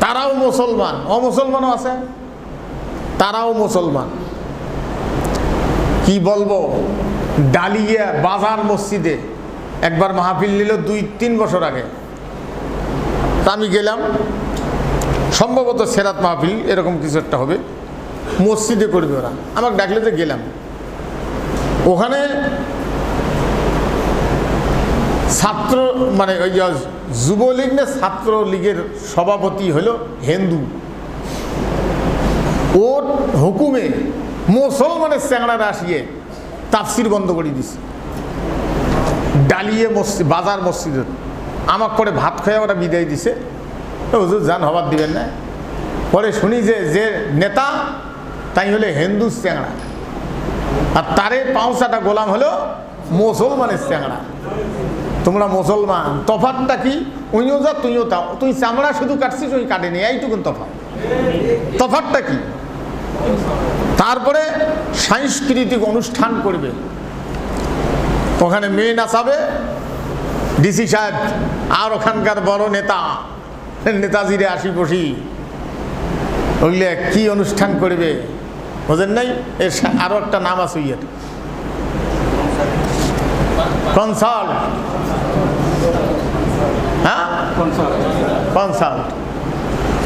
A: তারাও মুসলমান, অমুসলমানও আছে, তারাও মুসলমান। কি বলবো, ডালিয়া বাজার মসজিদে একবার মাহফিল নিল 2-3 বছর আগে। তা আমি গেলাম, সম্ভবত সেরাত মাহফিল এরকম কিছু একটা হবে, মসজিদে করবে ওরা, আমাকে ডাকলে তো গেলাম। ওখানে ছাত্র মানে ওই যুবলীগ না ছাত্রলীগের সভাপতি হলো হিন্দু, ওর হুকুমে মুসলমানের চ্যাংড়ারা আসিয়ে তাফসির বন্ধ করে দিছে ডালিয়ে মসজিদ, বাজার মসজিদের। আমাকে পরে ভাত খেয়ে ওরা বিদায় দিছে, হুজুর যান হবার দিবেন না। পরে শুনি যে নেতা তাই হলে হিন্দু চ্যাংড়া, আর তারে পাঁচটা গোলাম হলো মুসলমানের চ্যাংড়া। তোমরা মুসলমান, তফাৎটা কি? উইও যা তুইও তা, তুই চামড়া শুধু কাটছিস, ওই কাটেনি, এইটুকুন তফাৎটা কি? তারপরে সাংস্কৃতিক অনুষ্ঠান করবে, ওখানে মেয়ে নাচাবে ডিসি সাহেব আর ওখানকার বড় নেতা নেতাজিরে আসি বসি, ওইলে কি অনুষ্ঠান করবে বোঝেন নাই? এর আরো একটা নাম আছে, ইয়ের কনসার্ট। হ্যাঁ কনসার্ট।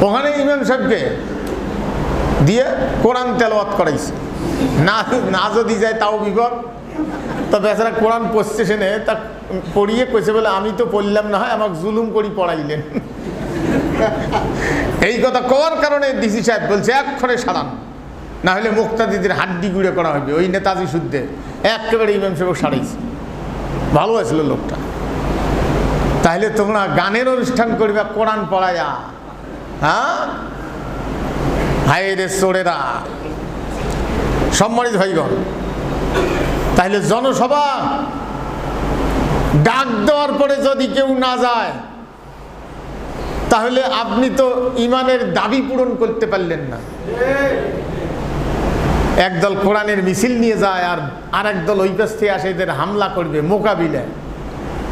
A: ওখানে ইমাম সাহেবকে দিয়ে কোরআন তেলাওয়াত করাইছে। না যদি যায় তাও বিপদ। তো বেচারা কোরআন পড়ছে, সেনে তা পড়িয়ে কইছে বলে আমি তো পড়লাম না হয়, আমাকে জুলুম করি পড়াইলেন। এই কথা কওয়ার কারণে ডিসি সাহেব বলছে এক্ষণে সারান, না হলে মুক্তাদিদের হাড্ডি গুঁড়ে করা হবে। ওই নেতাজি শুদ্ধে একেবারে ইমাম সাহেব সারাইছে। ভালো হয়েছিল লোকটা। তাহলে তোমরা গানের অনুষ্ঠান করবে কোরআন পড়ায়া? হ্যাঁ হায় রে চোরেরা। সম্মানিত ভাইগণ, তাহলে জনসভা ডাক দেওয়ার পরে যদি কেউ না যায়, তাহলে আপনি তো ইমানের দাবি পূরণ করতে পারলেন না। একদল কোরআনের মিছিল নিয়ে যায়, আর একদল ওই পাশ থেকে আসে এদের হামলা করবে মোকাবিলায়,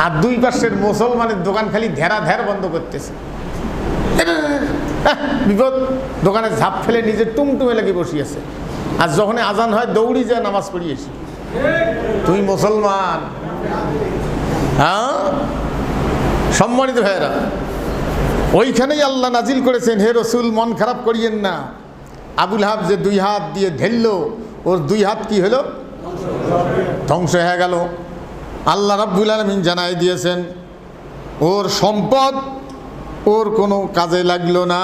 A: আর দুই পাশের মুসলমানের দোকান খালি ধের বন্ধ করতেছে। বিপদ, দোকানে ঝাঁপ ফেলে নিজে টুমটুমে লেগে বসিয়েছে। আর যখন আজান হয় দৌড়ি যায় নামাজ পড়িয়েছি। তুই মুসলমান? হ্যাঁ সম্মানিত ভাইয়েরা, ওইখানেই আল্লাহ নাজিল করেছেন, হে রসুল মন খারাপ করিয়েন না। আবুল হাব যে 2 হাত দিয়ে ঢেললো, ওর 2 হাত কি হলো? ধ্বংস হয়ে গেল। আল্লাহ রাব্বুল আলামিন জানাই দিয়েছেন, ওর সম্পদ ওর কোনো কাজে লাগলো না,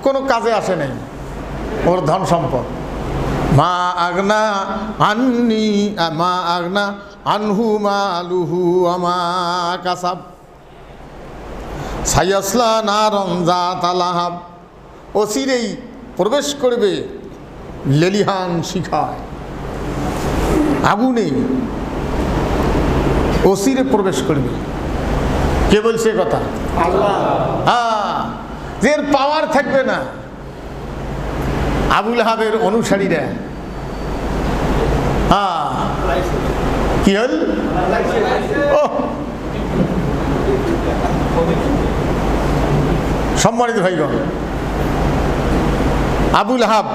A: কোনো কাজে আসে নাই ওর ধন সম্পদ। মা আগনা আন্নি মা আগনা আনহু মালুহু আমা কাসাব সায়াসলা নারন যাতা লাহাব। অচিরেই প্রবেশ করবে লেলিহান শিখায়। আগুনে অচিরে প্রবেশ করবে। কে বলছে কথা? আল্লাহ। হ্যাঁ, যে এর পাওয়ার থাকবে না। আবুল আহাবের অনুসারীরা কি হল? সম্মানিত ভাইগণ, আবুল আহাব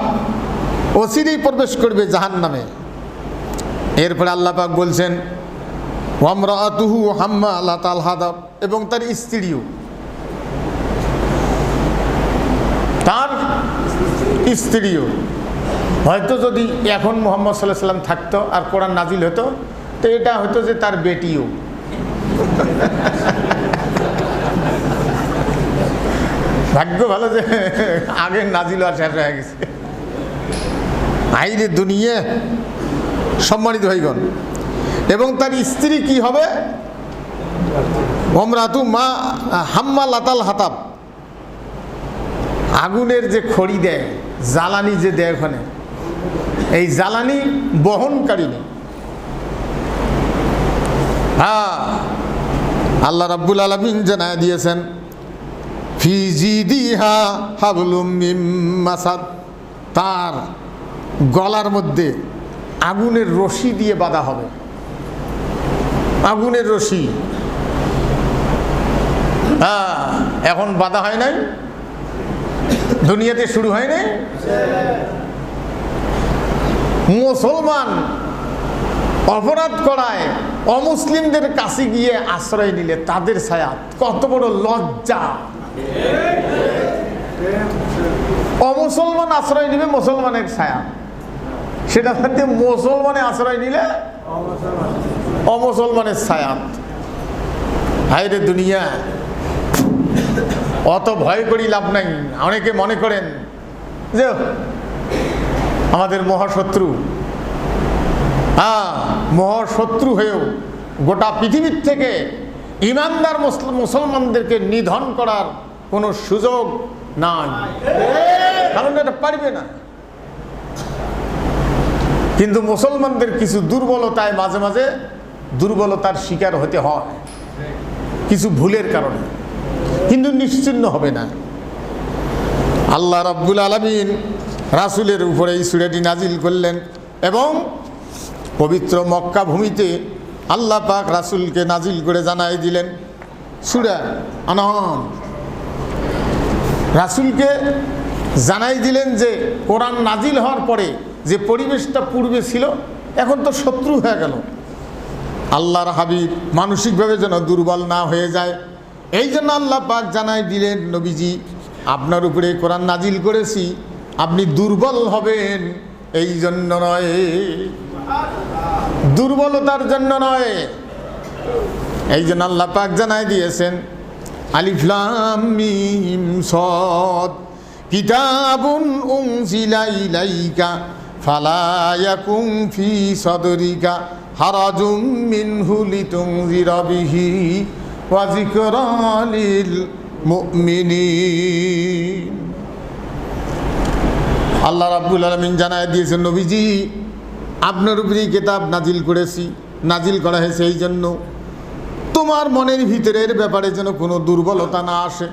A: অচিরেই প্রবেশ করবে জাহান্নামে। এরপরে আল্লাহ পাক বলছেন ওয়ামরাতুহু হাম্মালাতাল হাতাব, এবং তার স্ত্রীও, তার স্ত্রীও। হয়তো যদি এখন মুহাম্মদ সাল্লাল্লাহু আলাইহি ওয়াসাল্লাম থাকতো আর কোরআন নাজিল হতো, তো এটা হতো যে তার বেটিও। ভাগ্য ভালো যে আগে নাজিল আর শেষ হয়ে গেছে। আইরে দুনিয়া। সম্মানিত ভাইগণ, এবং তার স্ত্রী কি হবে? ওমরাতু মা হাম্মালাতাল হাতাব, আগুনের যে খড়ি দেয়, জ্বালানি যে দেয় ওখানে, এই জ্বালানি বহনকারিণী। হ্যাঁ, আল্লাহ রাব্বুল আলামিন জানায় দিয়েছেন ফি জিদিহা হাবলুম মিন মাসাদ, তার গলার মধ্যে আগুনের রশি দিয়ে বাঁধা হবে। আগুনের রশি। হ্যাঁ, এখন বাঁধা হয় নাই, দুনিয়াতে শুরু হয় নাই। মুসলমান অপরাধ করায় অমুসলিমদের কাছে গিয়ে আশ্রয় নিলে তাদের ছায়াত, কত বড় লজ্জা! অমুসলমান আশ্রয় নিবে মুসলমানের ছায়া, সেটা হচ্ছে মুসলমানে আশ্রয় নিলে অমুসলমানের ছায়াত। হায়রে দুনিয়া, অত ভয় করি লাভ নাই। অনেকে মনে করেন যে আমাদের মহাশত্রু, মহাশত্রু হয়েও গোটা পৃথিবীর থেকে ইমানদার মুসলমানদেরকে নিধন করার কোনো সুযোগ নাই, কারণ এটা পারবে না। কিন্তু মুসলমানদের কিছু দুর্বলতায় মাঝে মাঝে দুর্বলতার শিকার হতে হয়, কিছু ভুলের কারণে, কিন্তু নিশ্চিহ্ন হবে না। আল্লাহ রাব্বুল আলামিন রাসূলের উপরে এই সূরাটি নাজিল করলেন, এবং পবিত্র মক্কা ভূমিতে আল্লাহ পাক রাসূলকে নাজিল করে জানাই দিলেন সূরা আনআম। রাসূলকে জানাই দিলেন যে কোরআন নাজিল হওয়ার পরে যে পরিবেশটা পূর্বে ছিল, এখন তো শত্রু হয়ে গেল। আল্লাহর হাবিব মানসিকভাবে যেন দুর্বল না হয়ে যায়, এই জন্য আল্লাহ পাক জানাই দিলেন, নবীজি আপনার উপরে কোরআন নাজিল করেছি, আপনি দুর্বল হবেন এই জন্য নয়, দুর্বলতার জন্য নয়। এই জন্য আল্লাহ পাক জানাই দিয়েছেন আলিফ লাম মিম সাদ কিতাবুন উনজিলা ইলাইকা ফালা ইয়াকুম ফি সাদরিকা হারাজুম মিনহু লিতুনজিরা বিহি ওয়া যিকরা লিল মুমিনিন। আল্লাহ রাব্বুল আলামিন জানায় দিয়েছেন, নবীজি আপনার উপরেই কিতাব নাজিল করেছি, নাজিল করা হয়েছে এই জন্য তোমার মনের ভিতরের ব্যাপারে যেন কোনো দুর্বলতা না আসে,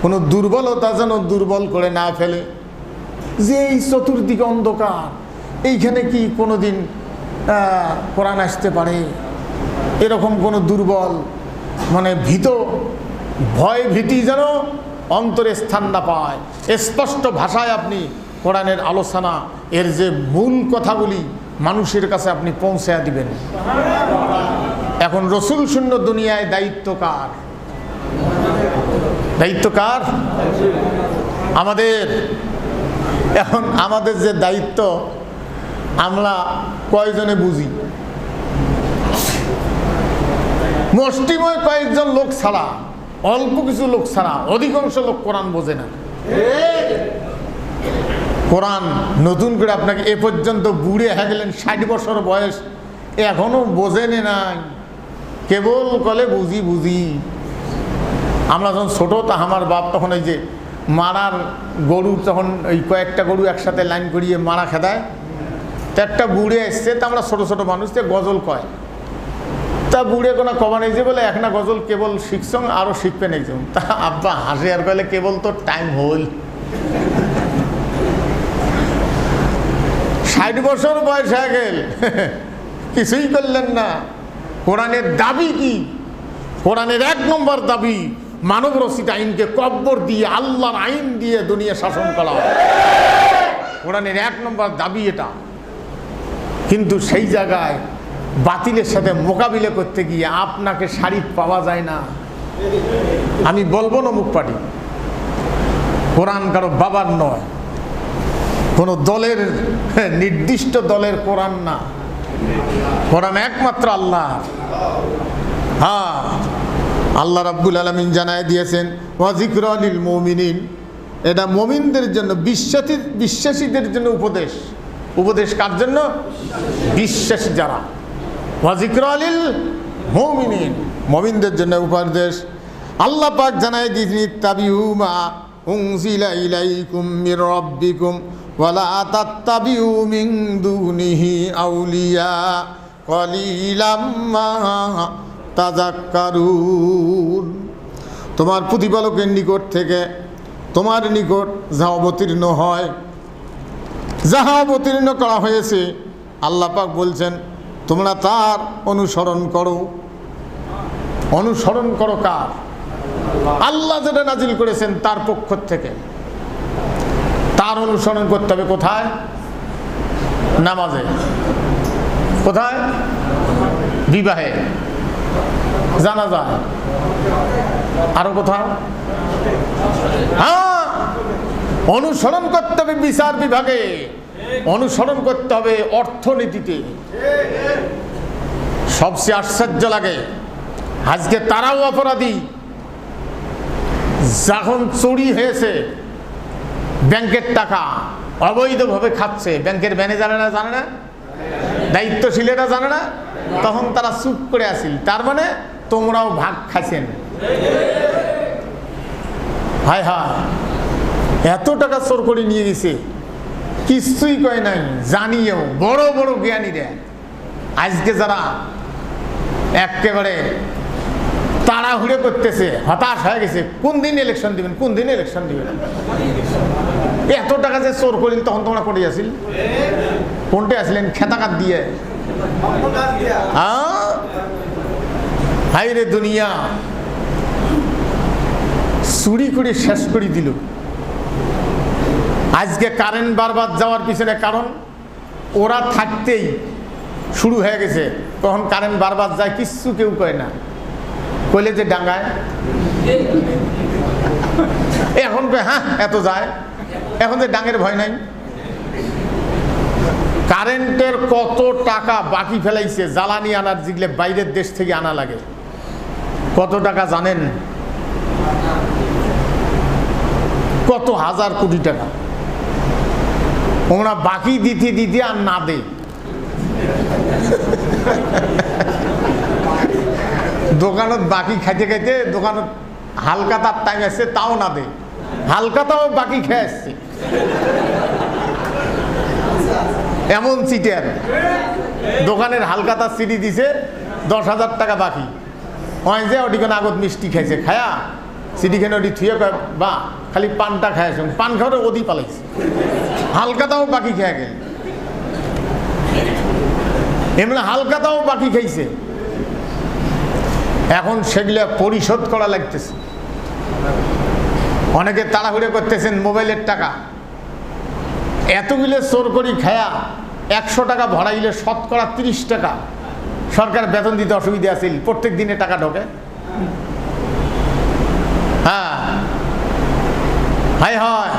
A: কোনো দুর্বলতা যেন দুর্বল করে না ফেলে। যে এই চতুর্দিকে অন্ধকার, এইখানে কি কোনোদিন কোরআন আসতে পারে, এরকম কোনো দুর্বল মানে ভীত ভয় ভীতি যেন অন্তরে স্থান না পায়। স্পষ্ট ভাষায় আপনি কোরআনের আলোচনা, এর যে মূল কথাগুলি মানুষের কাছে আপনি পৌঁছায়া দিবেন। এখন রসুল শূন্য দুনিয়ায় দায়িত্ব কার? দায়িত্ব কার? আমাদের। এখন আমাদের যে দায়িত্ব, আমরা কয়জনে বুঝি? মুষ্টিময় কয়েকজন লোক ছাড়া, অল্প কিছু লোক ছাড়া অধিকাংশ লোক কোরআন বোঝে না। কোরআন নতুন করে আপনাকে এ পর্যন্ত বুড়ে হয়ে গেলেন, 60 বছর বয়স, এখনো বোঝেনি নাই, কেবল কলে বুঝি বুঝি। আমরা যখন ছোটো, তা আমার বাপ তখন এই যে মারার গরু, তখন ওই কয়েকটা গরু একসাথে লাইন করিয়ে মারা খেদায়, তো একটা বুড়ে এসছে, তা আমরা ছোট ছোট মানুষ, তো গজল কয়। তা বুড়ে কোনো কবা নেই যে বলে এক না গজল কেবল শিখছং আরও শিখবেন একজন। তা আব্বা হাসে আর কইলে কেবল তো টাইম হল, 60 বছর বয়স হয়ে গেল, কিছুই করলেন না। কোরআনের দাবি কি? কোরআনের 1 নম্বর দাবি মানব রচিত আইনকে কব্বর দিয়ে আল্লাহর আইন দিয়ে দুনিয়া শাসন করা। কোরআনের 1 নম্বর দাবি এটা। কিন্তু সেই জায়গায় বাতিলের সাথে মোকাবিলা করতে গিয়ে আপনাকে শরীফ পাওয়া যায় না। আমি বলবো না মুখ পাটি, কোরআন কারো বাবার নয়, কোনো দলের নির্দিষ্ট দলের কোরআন না, কোরআন একমাত্র আল্লাহ। হ্যাঁ, আল্লাহ রাব্বুল আলামিন জানায় দিয়েছেন ওয়া যিকরা লিল মুমিনিন, এটা মুমিনদের জন্য, বিশ্বাসীদের জন্য উপদেশ। উপদেশ কার জন্য? বিশ্বাসী যারা। ওয়া যিকরা লিল মুমিনিন, মুমিনদের জন্য উপদেশ। আল্লাহ পাক জানায় দিয়েছেন ইত্তাবিউ মা উনজিলা ইলাইকুম মির রাব্বিকুম ওয়া লা তাত্তাবিউ মিন দুনিহি আউলিয়া কলিলাম মা তাযাক্কারুন। তোমার প্রতিপালকের নিকট থেকে তোমার নিকট যা অবতীর্ণ হয়, যাহা অবতীর্ণ করা হয়েছে, আল্লাহ পাক বলছেন তোমরা তার অনুসরণ করো। অনুসরণ করো কার? আল্লাহ যেটা নাজিল করেছেন তার পক্ষ থেকে তার অনুসরণ করতে হবে। কোথায়? নামাজে। কোথায়? বিবাহে, জানাজায়, আরো কোথাও? হ্যাঁ, অনুসরণ করতে হবে বিচার বিভাগে, অনুসরণ করতে হবে অর্থনীতিতে। সবচেয়ে আশ্চর্য লাগে আজকে তারাও অপরাধী। যখন চুরি হয়েছে, ব্যাংকের টাকা অবৈধভাবে খাচ্ছে, ব্যাংকের ম্যানেজারেরা জানে না, দায়িত্বশীলেরা জানে না, তখন তারা চুপ করে আসিল। তার মানে তোমরাও ভাগ খাইছেন। হায় হায়, এত টাকা চোর করে নিয়ে গেছে, কিছুই কয় নাই, জানিয়েও বড় বড় জ্ঞানীরা আজকে যারা একেবারে তাড়াহুড়ো করতেছে, হতাশ হয়ে গেছে, কোন দিন ইলেকশন দিবেন, কোন দিন ইলেকশন দিবেন। এত টাকা যে চোর করিল, তখন তোমরা করে আসিল, কোনটা আসলেন? খেতাকাত দিয়ে। হাই রে দুনিয়া, চুরি করে শেষ করে দিল। আজকে কারেন্ট বারবার যাওয়ার পিছনে কারণ ওরা থাকতেই শুরু হয়ে গেছে। তখন কারেন্ট বারবার যায়, কিচ্ছু কেউ কয় না, কইলে যে ডাঙ্গায়। এখন হ্যাঁ এত যায়, এখন যে ডাঙ্গের ভয় নাই। কারেন্টের কত টাকা বাকি ফেলাইছে, জ্বালানি আনার যেগুলো বাইরের দেশ থেকে আনা লাগে, কত টাকা জানেন? কত হাজার কোটি টাকা। ওরা বাকি দিতে দিতে আর না দে, দোকানত বাকি খাইতে খাইতে দোকানত হালকা তার টাইম আসছে, তাও না দে, হালকাটাও বাকি খেয়ে আসছে। এমন চিটার, দোকানের হালকাতা সিডি দিছে 10,000 টাকা বাকি, হয় যে ওটি কোনো আগত মিষ্টি খাইছে, খায়া সিডি খেনে ওটি থুয়ে বা খালি পানটা খায়, পান খাওয়ার ওদি পালাইছে, হালকাতাও বাকি খেয়ে গেল। এমনি হালকাতাও বাকি খাইছে। এখন সেগুলা পরিশোধ করা লাগতেছে। অনেকে তাড়াহুড়ো করতেছেন মোবাইলের টাকা, এতগুলো চোর করি খায়া 100 টাকা ভরাইলে শতকরা 30 টাকা সরকার বেতন দিতে অসুবিধা আছে, প্রত্যেক দিনে টাকা ঢোকে। হ্যাঁ, হায় হায়,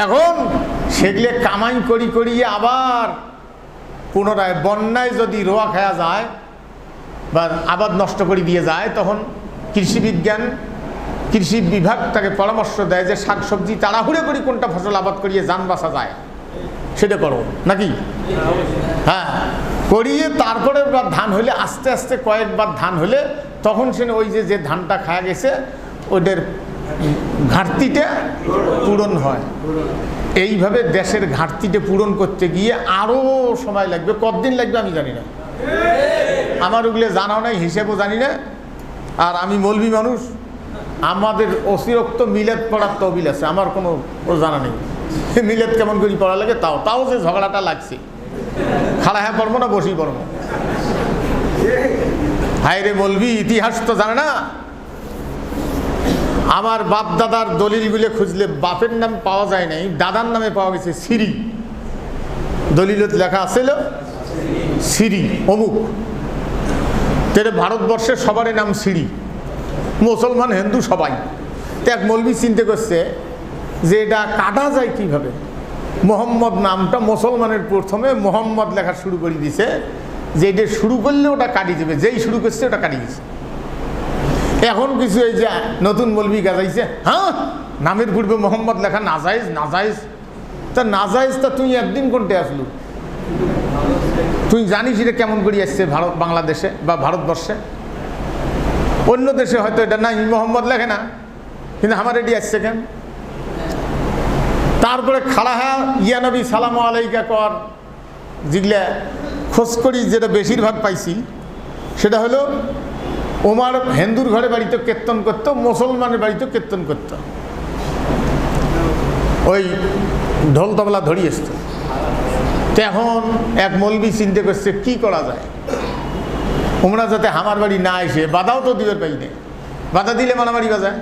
A: এখন সেগুলো কামাই করি করিয়ে আবার পুনরায় বন্যায় যদি রোয়া খাওয়া যায় বা আবাদ নষ্ট করে দিয়ে যায়, তখন কৃষি বিভাগ তাকে পরামর্শ দেয় যে শাকসবজি তাড়াহুড়ো করি কোনটা ফসল আবাদ করিয়ে যান বাঁচা যায় সেটা করো নাকি। হ্যাঁ, করিয়ে তারপরে ধান হলে আস্তে আস্তে কয়েকবার ধান হলে তখন সে ওই যে ধানটা খাওয়া গেছে ওদের ঘাটতিটা পূরণ হয়। এইভাবে দেশের ঘাটতিটা পূরণ করতে গিয়ে আরও সময় লাগবে। কতদিন লাগবে আমি জানি না, আমার ওগুলো জানাও নাই, হিসেবও জানি না। আর আমি মৌলবি মানুষ, আমাদের অতিরিক্ত মিলাদ পড়ার তহবিল আছে, আমার কোনো জানা নেই মিলাদ কেমন করে পড়া লাগে। তাও যে ঝগড়াটা লাগছে, খাড়া হ্যাঁ পড়বো না বসি পড়বো। হায় রে মৌলবি, ইতিহাস তো জানে না। আমার বাপ দাদার দলিলগুলো খুঁজলে বাপের নাম পাওয়া যায় নাই, দাদার নামে পাওয়া গেছে সিরি। দলিলত লেখা আছিল সিরি অমুক। তেরে ভারতবর্ষের সবারই নাম সিরি, মুসলমান হিন্দু সবাই। তো এক মৌলবি চিন্তা করছে যে এটা কাটা যায় কিভাবে। মোহাম্মদ নামটা মুসলমানের প্রথমে মোহাম্মদ লেখা শুরু করে দিছে, যে এটা শুরু করলে ওটা কাটি যাবে, যেই শুরু করছে ওটা কাটি গেছে। এখন কিছু এই যে নতুন মৌলবি গাজাইছে, হ্যাঁ নামের পূর্বে মোহাম্মদ লেখা নাজায়েজ। নাজায়েজ তা নাজায়েজ তা তুই একদিন কোনটা আসলু? তুই জানিস এটা কেমন করে আসছে বাংলাদেশে বা ভারতবর্ষে? অন্য দেশে হয়তো এটা নাই, মোহাম্মদ লেখে না, কিন্তু আমার এটি আসছে কেন? তারপরে খাড়া হ্যাঁ ইয়া নবী সালাম আলাইকা কর যেগুলা খোঁজ করি, যেটা বেশিরভাগ পাইছি সেটা হলো ওমার হিন্দুর ঘরে বাড়িতে কীর্তন করতো, মুসলমানের বাড়িতে কীর্তন করত, ওই ঢোল তবলা ধরিয়ে আসত। তো এখন এক মৌলবি চিন্তা করছে কি করা যায়, ওমরা যাতে আমার বাড়ি না এসে বাধাও তো দিবের পাই নেই, বাধা দিলে মারামারি বাজায়।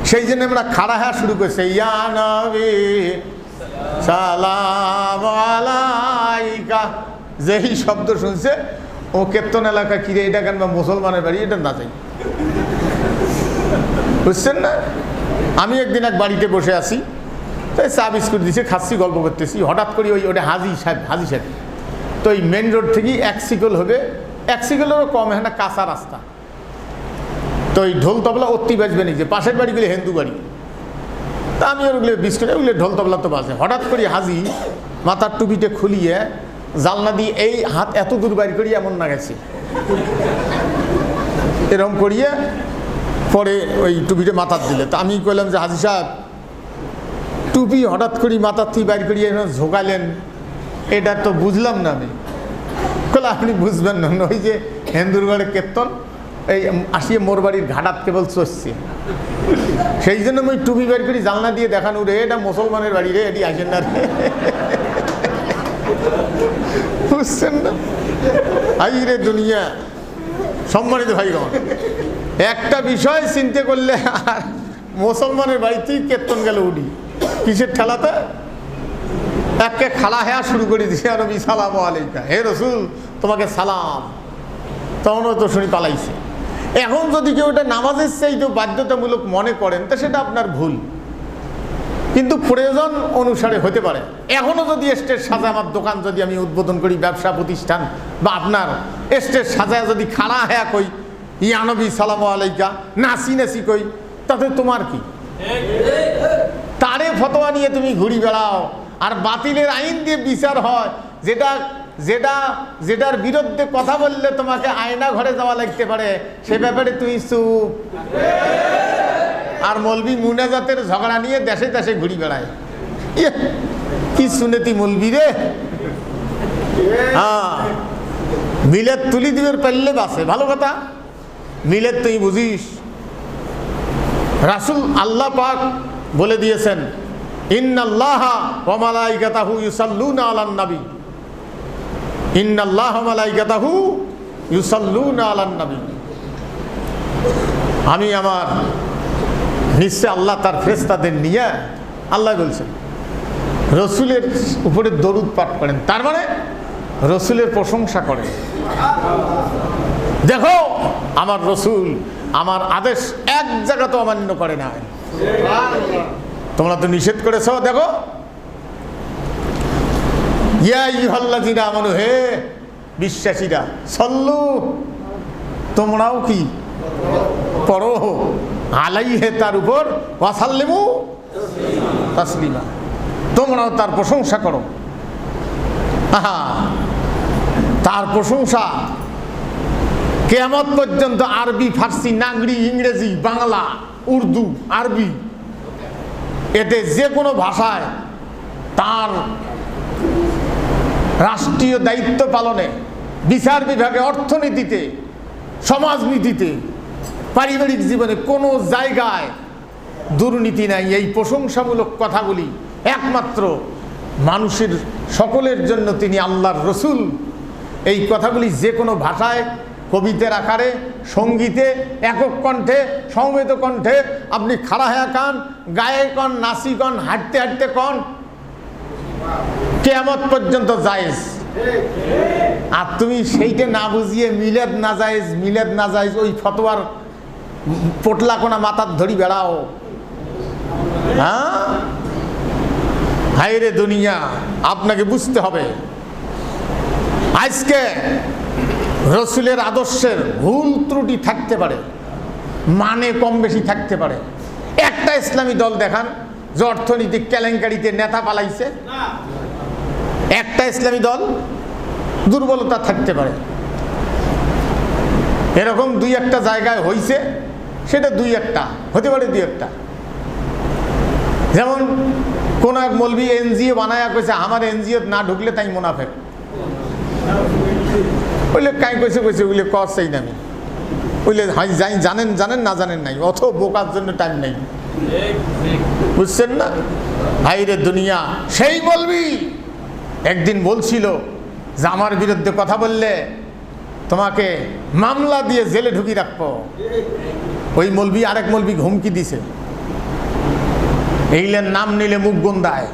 A: সেই জন্য আমরা খাড়া হ্যাঁ শুরু করছে, ইয়া নবী সালাম আলাইকা। যেই শব্দ শুনছে ও কীর্তন এলাকা কিরে এটা কেন বা মুসলমানের বাড়ি, এটা না যাই, বুঝছেন না? আমি একদিন এক বাড়িতে বসে আছি, তাই চা বিস্কুট দিছে, খাচ্ছি, গল্প করতেছি, হঠাৎ করে ওটা হাজি সাহেব। তো এই মেন রোড থেকে 1 সিকল হবে, 1 সিকলেরও কম, হ্যাঁ কাঁচা রাস্তা। তো এই ঢোল তবলা অতি বাজবে নি, যে পাশের বাড়িগুলি হিন্দু বাড়ি। তা আমি ওগুলো বিস্কুট ওগুলো ঢোল তবলা তো বাজে। হঠাৎ করে হাজি মাথার টুপিটা খুলিয়ে জালনা দিয়ে এই হাত এত দূর বাইর করিয়ে এমন না গেছে, এরকম করিয়ে পরে ওই টুপিটা মাথার দিলে। তা আমি কইলাম যে হাজি সাহেব, টুপি হঠাৎ করে মাথার থেকে বাইর করিয়ে ঝোঁকালেন, এটা তো বুঝলাম না। আমি কইলাম আপনি বুঝবেন না, ওই যে হিন্দুর ঘরে কীর্তন এই আসিয়ে মোর বাড়ির ঘাটাত কেবল চসছে, সেই জন্য আমি টুপি বের করি জানলা দিয়ে দেখানো, রে এটা মুসলমানের বাড়ি রে, এটি আসেন না রে, বুঝছেন না? আই রে দুনিয়া। সম্মানিত ভাইগণ, একটা বিষয় চিন্তা করলে আর মুসলমানের বাড়িতেই কীর্তন গেল উঠি, কিসের ঠেলাতে? একে খালা হ্যাঁ শুরু করে দিছে, নবী সালাম আলাইকা, হে রসুল তোমাকে সালাম। তখনও তো শুনি পালাইছে। এখন যদি কেউ এটা নামাজের চাইতে বাধ্যতামূলক মনে করেন তা সেটা আপনার ভুল, কিন্তু প্রয়োজন অনুসারে হতে পারে। এখনও যদি স্টেজ সাজা, আমার দোকান যদি আমি উদ্বোধন করি, ব্যবসা প্রতিষ্ঠান, বা আপনার স্টেজ সাজায় যদি খাড়া হ্যাঁ কই ইয়া নবী সালাম আলাইকা, নাসি নাসি কই, তাতে তোমার কি? তারে ফতোয়া নিয়ে তুমি ঘুরি বেড়াও, আর বাতিলের আইন দিয়ে বিচার হয়, যেটার বিরুদ্ধে কথা বললে তোমাকে আয়না ঘরে যাওয়া লাগতে পারে, সে ব্যাপারে তুই চুপ। আর মৌলবি মুনাজাতের ঝগড়া নিয়ে দেশে দেশে ঘুরি বেড়ায়, কি শুনেতি মৌলবি রে। হ্যাঁ, মিলাদ তুলি দিবের পারলে বাসে, ভালো কথা। মিলাদ তুই বুঝিস, রাসূল আল্লাহ পাক বলে দিয়েছেন, ইন্নাল্লাহা ওয়া মালাইকাতাহু ইউসাল্লুনা আলান নবী, ইন্নাল্লাহা ওয়া মালাইকাতাহু ইউসাল্লুনা আলান নবী। আমি আমার নিশ্চয় আল্লাহ তার ফেরেশতাদের নিয়ে, আল্লাহ বলছেন, রসুলের উপরে দরুদ পাঠ করেন, তার মানে রসুলের প্রশংসা করেন। দেখো আমার রসুল আমার আদেশ এক জায়গা তো অমান্য করে না, তোমরা তো নিষেধ করেছ। দেখো, ইয়া আইয়ুহাল্লাযীনা আমানু, হে বিশ্বাসীরা, সল্লু তোমরাও কি পড়ো, আলাইহি তার উপর, ওয়া সাল্লিমু তাসলিমা তোমরাও তার প্রশংসা করো। আহা, তার প্রশংসা কিয়ামত পর্যন্ত আরবি, ফার্সি, নাগরি, ইংরেজি, বাংলা, উর্দু, আরবি, এতে যে কোনো ভাষায় তার রাষ্ট্রীয় দায়িত্ব পালনে, বিচার বিভাগে, অর্থনীতিতে, সমাজনীতিতে, পারিবারিক জীবনে কোনো জায়গায় দুর্নীতি নাই। এই প্রশংসামূলক কথাগুলি একমাত্র মানুষের সকলের জন্য তিনি আল্লাহর রসুল। এই কথাগুলি যে কোনো ভাষায়, কবিতার আকারে, সঙ্গীতে, একক কণ্ঠে, সমবেত কণ্ঠে, আপনি খাড়া হয়ে কান, গায়ে কন, নাচি কন, হাঁটতে হাঁটতে কন, কিয়ামত পর্যন্ত জায়েজ। আর তুমি সেইটা না বুঝিয়ে মিলাদ না জায়েজ, মিলাদ না জায়েজ ওই ফতোয়ার পোটলা কোনা মাথার ধরি বেড়াও। হ্যাঁ, হায়রে দুনিয়া, আপনাকে বুঝতে হবে আজকে রসুলের আদর্শের ভুল ত্রুটি থাকতে পারে, মানে কম বেশি থাকতে পারে। একটা ইসলামী দল দেখান যে অর্থনৈতিক কেলেঙ্কারিতে নেতা পালাইছে, একটা ইসলামী দল। দুর্বলতা থাকতে পারে, এরকম দুই একটা জায়গায় হইছে, সেটা দুই একটা হতে পারে, দুই একটা। যেমন কোন এক মৌলবি এনজিও বানায়া কইছে আমার এনজিও না ঢুকলে তাই মুনাফেক। বললে কাই কইছে কইছে বলে কস চাই না আমি, বললে হয় যাই, জানেন জানেন না জানেন নাই, অত বোকার জন্য টাইম নাই। বুঝছেন না ভাইরে দুনিয়া? সেই মৌলবি একদিন বলছিল যে আমার বিরুদ্ধে কথা বললে তোমাকে মামলা দিয়ে জেলে ঢুকি রাখবো। ওই মৌলবি আরেক মৌলবি হুমকি দিছে, এইলেন নাম নিলে মুখ গন্ধায়।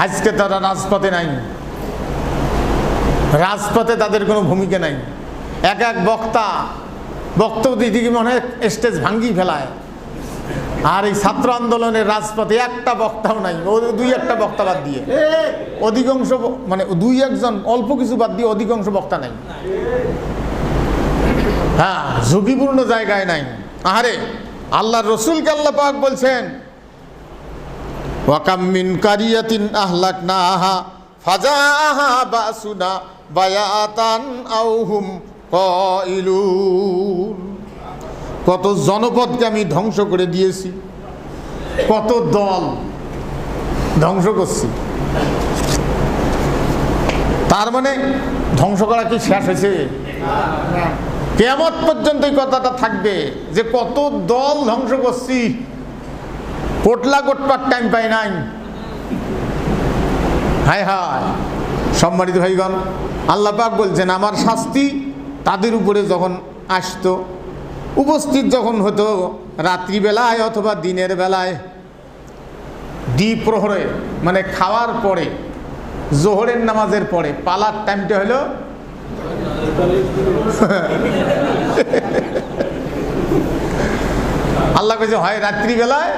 A: আজকে তারা রাজপথে নাই, রাজপথে তাদের কোনো ভূমিকা নাই। এক এক বক্তব্য দিদিকে মনে হয় স্টেজ ভাঙ্গি ফেলায়। আর এই ছাত্র আন্দোলনের রাজপথে একটা বক্তাও নাই, ও দুই একটা বক্তা বাদ দিয়ে অধিকাংশ, মানে দুই একজন অল্প কিছু বাদ দিয়ে অধিকাংশ বক্তা নাই। হ্যাঁ, ঝুঁকিপূর্ণ জায়গায় নাই। আহারে, আল্লাহর রসুলকে আল্লাহ পাক বলছেন ওয়াকাম মিন কারিয়াতিন আহলাকনাহা ফাজাআহা বাসুনা বায়াতান আও হুম কাইলুন। কত জনপদকে আমি ধ্বংস করে দিয়েছি, কত দল ধ্বংস করছি। তার মানে ধ্বংস করা কি শেষ হয়েছে? কিয়ামত পর্যন্ত এই কথাটা থাকবে যে কত দল ধ্বংস করছি, পোটলা গোটপার টাইম পাই নাই। হায় হায়, সম্মানিত ভাইগণ, আল্লাহ পাক বলছেন আমার শাস্তি তাদের উপরে যখন আসতো, উপস্থিত যখন হতো রাত্রিবেলায় অথবা দিনের বেলায়, দ্বিপ্রহরে মানে খাওয়ার পরে, জোহরের নামাজের পরে, পালার টাইমটা হলো আল্লাহ কইছে হয় রাত্রিবেলায়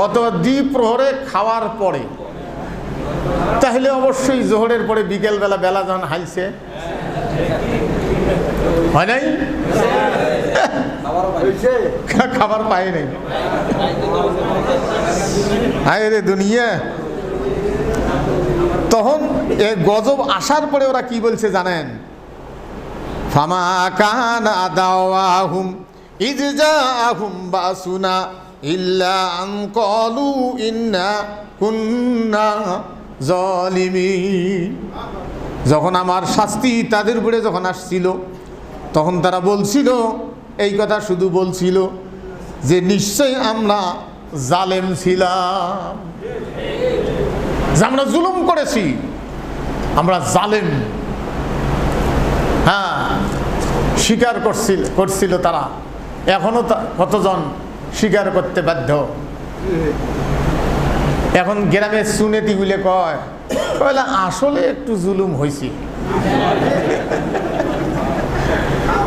A: অথবা দ্বিপ্রহরে খাওয়ার পরে। তাহলে অবশ্যই জোহরের পরে বিকেলবেলা, বেলা যখন হাইছে, হয় নাই? খাবার পায় নাই। হায় রে দুনিয়া, তখন এ গজব আসার পরে ওরা কি বলছে জানেন? ফামা কানা দাওয়াহুম ইয জাআহুম বাসুনা ইল্লা আন ক্বালু ইন্না কুন্না জালিমিন। যখন আমার শাস্তি তাদের উপরে যখন আসছিল, তখন তারা বলছিল, এই কথা শুধু বলছিল যে নিশ্চয়ই আমরা জালেম ছিলাম, যে আমরা জুলুম করেছি, আমরা জালেম। হ্যাঁ, স্বীকার করছিল তারা। এখনো কতজন স্বীকার করতে বাধ্য? এখন গ্রামে সুনেতিগুলো কয় আসলে একটু জুলুম হয়েছি।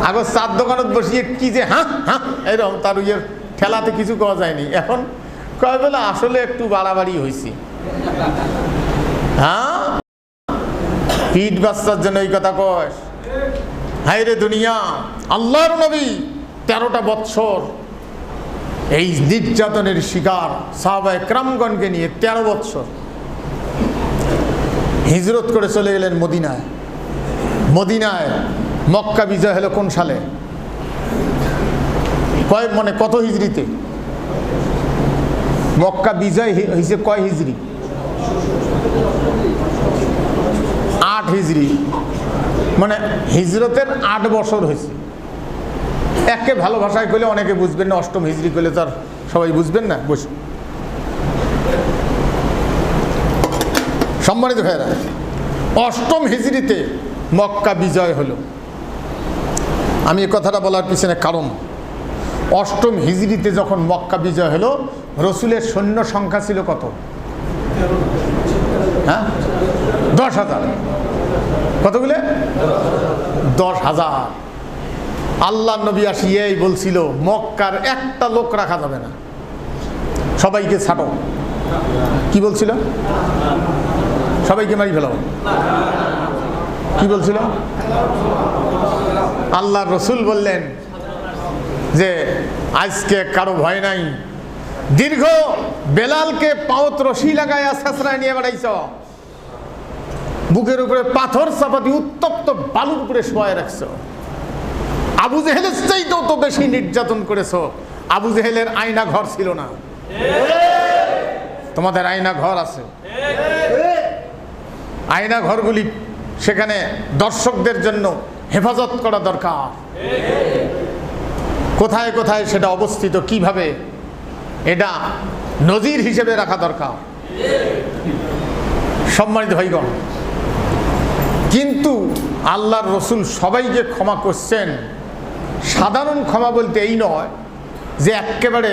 A: আগে চার দোকানত বসিয়ে কি যে হ্যাঁ হ্যাঁ এরকম তার ইয়ের ঠেলাতে কিছু করা যায়নি। এখন কয় বলে আসলে একটু বাড়াবাড়ি হয়েছি। হ্যাঁ, পিঠ বাচ্চার জন্য এই কথা কয়? হায় রে দুনিয়া, আল্লাহর নবী 13টা বৎসর এই নির্যাতনের শিকার সাহাবায়ে কেরামগণকে নিয়ে 13 বৎসর হিজরত করে চলে গেলেন মদিনায়। মদিনায় মক্কা বিজয় হলো কোন সালে? মানে কত হিজরিতে? মক্কা বিজয় হয়েছে কয় হিজরি? 8 হিজরি, মানে হিজরতের 8 বছর হয়েছে। একে ভালো ভাষায় করলে অনেকে বুঝবেন না, অষ্টম হিজরি করলে তো আর সবাই বুঝবেন না। বসুন সম্মানিত ভাইয়েরা, অষ্টম হিজরিতে মক্কা বিজয় হলো। আমি এই কথাটা বলার পিছনে কারণ, অষ্টম হিজরিতে যখন মক্কা বিজয় হলো, রসুলের সৈন্য সংখ্যা ছিল কত? হ্যাঁ, 10,000। কতগুলো? 10,000। আল্লাহ নবী আসিয়েই বলছিল মক্কার একটা লোক রাখা যাবে না, সবাইকে ছাড়ো। কি বলছিল? সবাইকে মারি ফেলো। কি বলছিল? আল্লাহ রসুল বললেন যে আজকে কারো ভয় নাই। দীর্ঘ বেলালকে পাওত রশি লাগাইয়া ছেঁচড়ায় নিয়ে বেড়াইছ, বুকের উপরে পাথর চাপাতি উত্তপ্ত বালুর উপরে শোয়ায় রাখছ। আবু জেহেলের চাইতেও তো বেশি নির্যাতন করেছ। আবু জেহেলের আয়না ঘর ছিল না, তোমাদের আয়না ঘর আছে। আয়না ঘরগুলি সেখানে দর্শকদের জন্য হেফাজত করা দরকার। কোথায় কোথায় সেটা অবস্থিত, কিভাবে, এটা নজির হিসেবে রাখা দরকার। সম্মানিত ভাইগণ, কিন্তু আল্লাহর রসুল সবাইকে ক্ষমা করছেন। সাধারণ ক্ষমা বলতে এই নয় যে একেবারে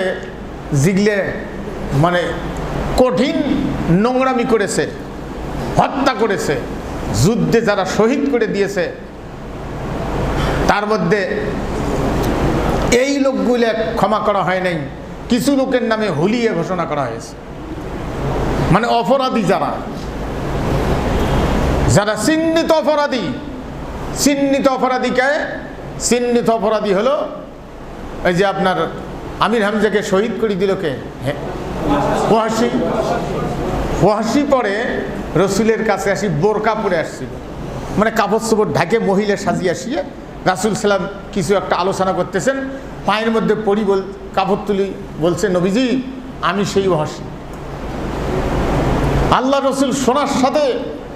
A: জিগলে মানে কঠিন নোংরামি করেছে, হত্যা করেছে, যুদ্ধে যারা শহীদ করে দিয়েছে তার মধ্যে এই লোকগুলো ক্ষমা করা হয় নাই। কিছু লোকের নামে হুলিয়ে ঘোষণা করা হয়েছে, মানে অপরাধী যারা যারা চিহ্নিত অপরাধী। চিহ্নিত অপরাধীকে, চিহ্নিত অপরাধী হলো এই যে আপনার আমির হামজাকে শহীদ করে দিল কে? ওয়াহশী। ওয়াহশী পরে রসুলের কাছে আসি বোরকা পরে আসছিল, মানে কাপড় চোপড় ঢাকে মহিলা সাজিয়ে আসিয়ে রাসূল সাল্লাম কিছু একটা আলোচনা করতেছেন। পায়ের মধ্যে পরি কাপড় তুলি বলছে, নবীজি আমি সেই ওয়াহশী। আল্লাহ রসুল শোনার সাথে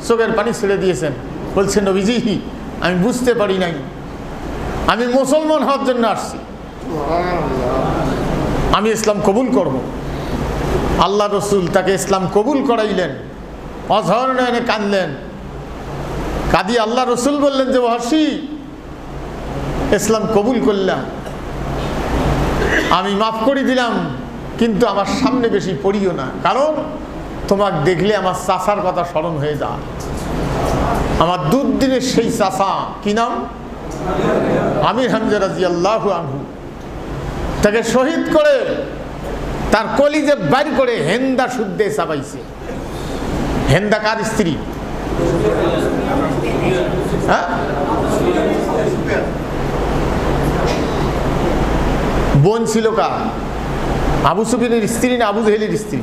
A: চোখের পানি ছেড়ে দিয়েছেন, বলছে নবীজি আমি বুঝতে পারি নাই, আমি মুসলমান হওয়ার জন্য আসছি, আমি ইসলাম কবুল করব। আল্লাহ রসুল তাকে ইসলাম কবুল করাইলেন, অঝর নয়নে কাঁদলেন। কাঁদি আল্লাহ রসুল বললেন যে ওয়াহশী ইসলাম কবুল করলাম, আমি মাফ করে দিলাম, কিন্তু আমার সামনে বেশি পড়িও না, কারণ তোমাকে দেখলে আমার চাচার কথা স্মরণ হয়ে যায়। আমার দুর্দিনের সেই চাচা, কি নাম? আমির হামজা রাদিয়াল্লাহু আনহু। তাকে শহীদ করে তার কলিজে বাইর করে হেন্দা শুদ্ধে চাবাইছে। হেন্দা কার স্ত্রী? হ্যাঁ, বোন ছিল কার? আবু সুফিয়ানের স্ত্রী না আবু জেহেলের স্ত্রী?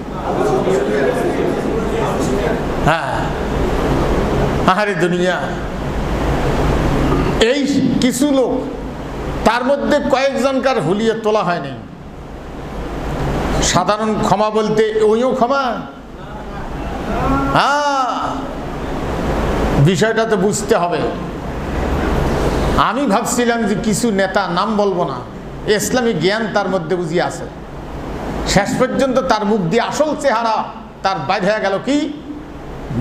A: হ্যাঁ, আহারে দুনিয়া। এই কিছু লোক, তার মধ্যে কয়েকজনকার হুলিয়ে তোলা হয়নি। সাধারণ ক্ষমা বলতে ওইও ক্ষমা? হ্যাঁ, বিষয়টা তো বুঝতে হবে। আমি ভাবছিলাম যে কিছু নেতা, নাম বলবো না, ইসলামী জ্ঞান তার মধ্যে বুঝিয়ে আছে, শেষ পর্যন্ত তার মুখ দিয়ে আসল চেহারা তার বাইরে হয়ে গেল কি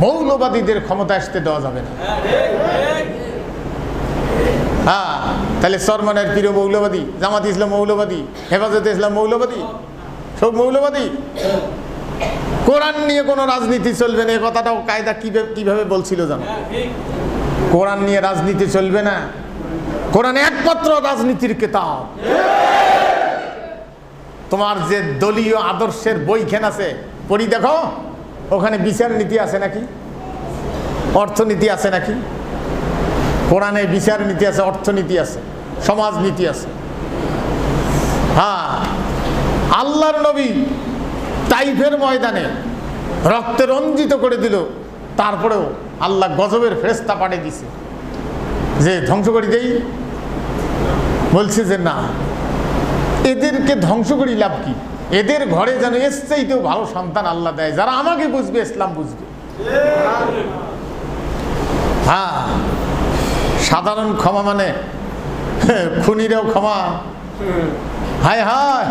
A: মৌলবাদীদের ক্ষমতা আসতে দেওয়া যাবে না। হ্যাঁ, তাহলে সরমানের প্রিয় মৌলবাদী, জামাত ইসলাম মৌলবাদী, হেফাজতে ইসলাম মৌলবাদী, সব মৌলবাদী। কোরআন নিয়ে কোনো রাজনীতি চলবে না, এ কথাটাও কায়দা কিভাবে বলছিল জানো? কোরআন নিয়ে রাজনীতি চলবে না, কোরআন একমাত্র রাজনীতির কিতাব। তোমার যে দলীয় আদর্শের বইখান আছে পড়ি দেখো, ওখানে বিচার নীতি আছে নাকি? অর্থনীতি আছে নাকি? কোরআনে বিচার নীতি আছে, অর্থনীতি আছে, সমাজনীতি আছে। হ্যাঁ, আল্লাহর নবী তাইফের ময়দানে রক্তে রঞ্জিত করে দিল, তারপরেও আল্লাহ গজবের ফেরেশতা পাঠিয়ে দিছে যে ধ্বংস করে দেই। বলছে যে না, এদেরকে ধ্বংস করি লাভ কি? এদের ঘরে যেন এর চাইতেও ভালো সন্তান আল্লাহ দেয়, যারা আমাকে বুঝবে, ইসলাম বুঝবে। হ্যাঁ, সাধারণ ক্ষমা মানে খুনিরাও ক্ষমা। হায় হায়,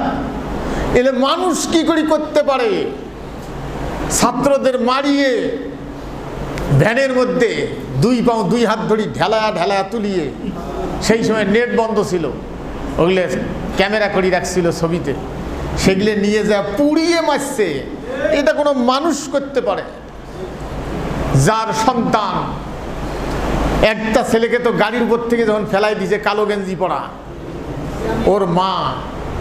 A: এলে মানুষ কি করে করতে পারে? ছাত্রদের মারিয়ে ভ্যানের মধ্যে দুই পাও দুই হাত ধরি ঢেলায়া ঢেলায়া তুলিয়ে, সেই সময় নেট বন্ধ ছিল, ওগুলো ক্যামেরা করে রাখছিল ছবিতে, সেগুলো নিয়ে যা পুড়িয়ে মারছে। এটা কোনো মানুষ করতে পারে? যার সন্তান, একটা ছেলেকে তো গাড়ির উপর থেকে যখন ফেলাই দিয়েছে, কালো গেঞ্জি পরা, ওর মা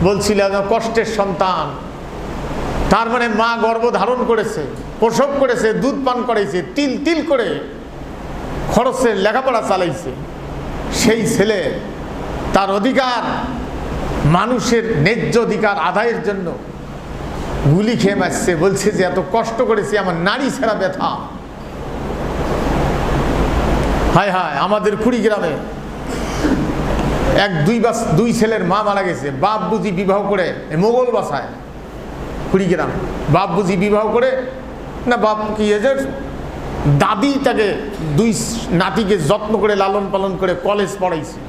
A: বলছিল কষ্টের সন্তান, তার মানে মা গর্ভ ধারণ করেছে, প্রসব করেছে, দুধ পান করাইছে, তিল তিল করে খরচে লেখাপড়া চালাইছে। সেই ছেলে তার অধিকার, মানুষের ন্যায্য অধিকার আদায়ের জন্য গুলি খেয়ে মারছে, বলছে যে এত কষ্ট করেছি, আমার নারী ছেঁড়া ব্যথা। হায় হায়, আমাদের কুড়িগ্রামে দুই ছেলের মা মারা গেছে। বাপ বুঝি বিবাহ করে, মোগল বাসায় কুড়িগ্রাম, বাপ বুঝি বিবাহ করে না, বাপ কি হয়েছে, দাদি তাকে দুই নাতিকে যত্ন করে লালন পালন করে কলেজ পড়াইছে।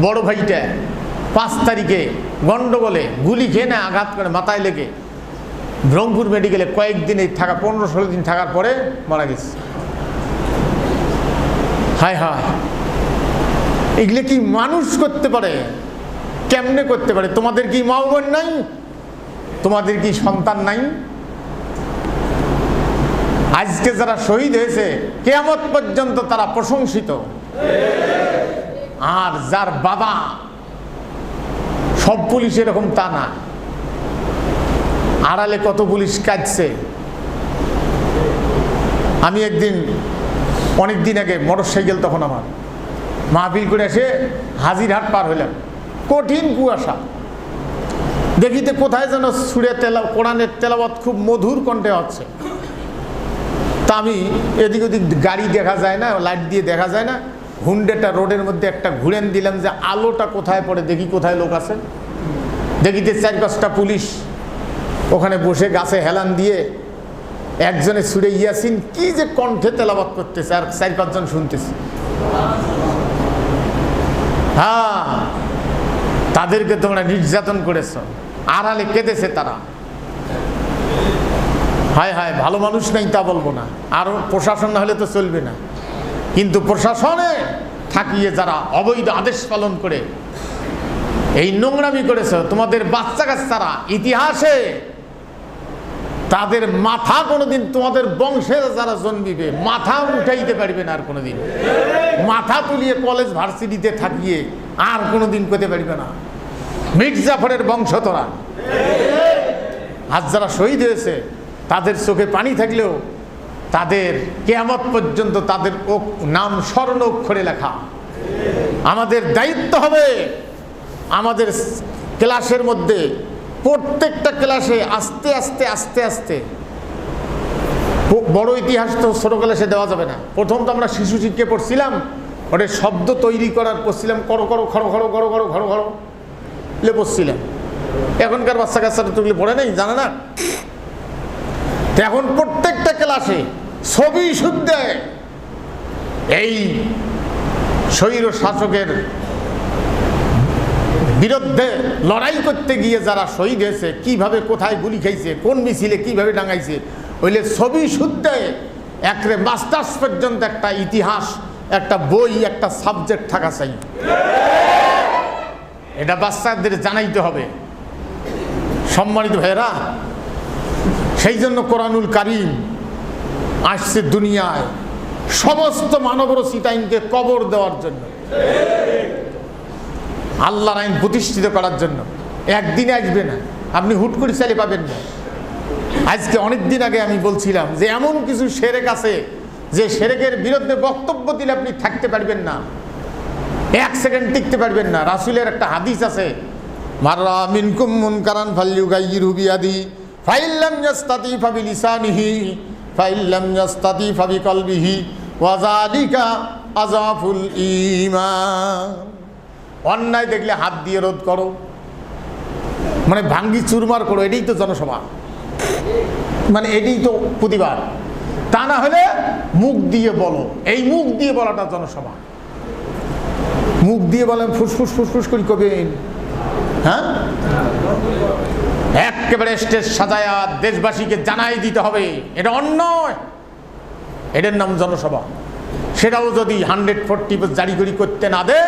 A: বড় ভাইটা 5 তারিখে গন্ডগোলে গুলি খেয়ে না, আঘাত করে মাথায় লেগে ব্রহ্মপুর মেডিকেলে কয়েকদিন থাকা, 15-16 দিন থাকার পরে মারা গেছে। হায় হায়, এগুলো কি মানুষ করতে পারে? কেমনে করতে পারে? তোমাদের কি মা বোন নাই? তোমাদের কি সন্তান নাই? আজকে যারা শহীদ হয়েছে, কিয়ামত পর্যন্ত তারা প্রশংসিত। আর যার বাবা, সব পুলিশ এরকম তা না, আড়ালে কত পুলিশ কাঁদছে। আমি একদিন, অনেক দিন আগে, মোটর সাইকেল তখন আমার, মাহফিল করে এসে হাজিরহাট পার হইলাম, কঠিন কুয়াশা, দেখিতে কোথায় যেন সুরে কোরআনের তেলাওয়াত খুব মধুর কণ্ঠে হচ্ছে। তা আমি এদিক ওদিক গাড়ি দেখা যায় না, লাইট দিয়ে দেখা যায় না, হুন্ডেটা রোডের মধ্যে একটা ঘুরেন দিলাম যে আলোটা কোথায় পড়ে, দেখি কোথায় লোক আছে। দেখিতে 4-5টা পুলিশ ওখানে বসে গাছে হেলান দিয়ে একজনে সুরে ইয়াসিন কি যে কণ্ঠে তেলাওয়াত করতেছে, আর 4-5 জন শুনতেছে। হ্যাঁ, তাদেরকে তোমরা নির্যাতন করেছ, আড়ালে কেঁদেছে তারা। হায় হায়, ভালো মানুষ নাই তা বলবো না, আর প্রশাসন না হলে তো চলবে না, কিন্তু প্রশাসনে থাকিয়ে যারা অবৈধ আদেশ পালন করে এই নোংরামি করেছ, তোমাদের বাচ্চা কাচ্চারা ইতিহাসে তাদের মাথা কোনোদিন, তোমাদের বংশে যারা জন্মিবে, মাথা উঠাইতে পারবে না আর কোনোদিন। মাথা তুলিয়ে কলেজ ভার্সিটিতে থাকিয়ে আর কোনোদিন করতে পারবে না। মির্জাফরের বংশ তোরা। আজ যারা শহীদ হয়েছে, তাদের চোখে পানি থাকলেও তাদের কিয়ামত পর্যন্ত তাদের নাম স্বর্ণ অক্ষরে লেখা। আমাদের দায়িত্ব হবে, আমাদের ক্লাসের মধ্যে, প্রত্যেকটা ক্লাসে আস্তে আস্তে আস্তে আস্তে, বড় ইতিহাস তো ছোট ক্লাসে দেওয়া যাবে না। প্রথম তো আমরা শিশু শিক্ষা পড়ছিলাম, ওটা শব্দ তৈরি করার পড়ছিলাম, করো করো খড়ো খড়ো ঘড়ো ঘড়ো ঘড়ো ঘড়ো লে পড়ছিলাম। এখনকার বাচ্চা কাচ্চারা তো পড়ে নেই, জানে না। এখন প্রত্যেকটা ক্লাসে ছবি শুদ্ধে এই স্বৈর শাসকের বিরুদ্ধে লড়াই করতে গিয়ে যারা শহীদ হয়েছে, কিভাবে কোথায় গুলি খাইছে, কোন মিছিলে কিভাবে ডাঙাইছে, ওইলে ছবি শুদ্ধে একরে মাস্টার্স পর্যন্ত একটা ইতিহাস, একটা বই, একটা সাবজেক্ট থাকা চাই। এটা বাচ্চাদের জানাইতে হবে। সম্মানিত ভাইয়েরা, সেই জন্য কোরআনুল কারীম আসছে দুনিয়ায় সমস্ত মানবরচিত আইনকে কবর দেওয়ার জন্য, আল্লাহর আইন প্রতিষ্ঠিত করার জন্য। একদিনে আসবে না, আপনি হুট করে চালিয়ে পাবেন না। আজকে অনেক দিন আগে আমি বলছিলাম যে এমন কিছু শিরক আছে যে শিরকের বিরুদ্ধে বক্তব্য দিলে আপনি থাকতে পারবেন না, 1 সেকেন্ড টিকতে পারবেন না। রাসূলের একটা হাদিস আছে, মাররা মিনকুম মুনকারান ফালইয়ুগাইয়িরহু বিয়াদিহি ফাইল্লাম ইয়াস্তাতি ফাবিলিসানিহি ফাইল্লাম ইয়াস্তাতি ফাবিকলবিহি ওয়া যালিকা আযাফুল ঈমান। অন্যায় দেখলে হাত দিয়ে রোধ করো, মানে ভাঙ্গি চুরমার করো, এটাই তো জনসভা, মানে এটাই তো প্রতিবাদ। তা না হলে মুখ দিয়ে বলো, এই মুখ দিয়ে বলাটা জনসভা। মুখ দিয়ে বলেন ফুসফুস ফুসফুস করি কবেন, হ্যাঁ, একেবারে স্টেজ সাজায়া দেশবাসীকে জানাই দিতে হবে এটা অন্যায়, এটার নাম জনসভা। সেটাও যদি 140 জারি করি করতে না দে,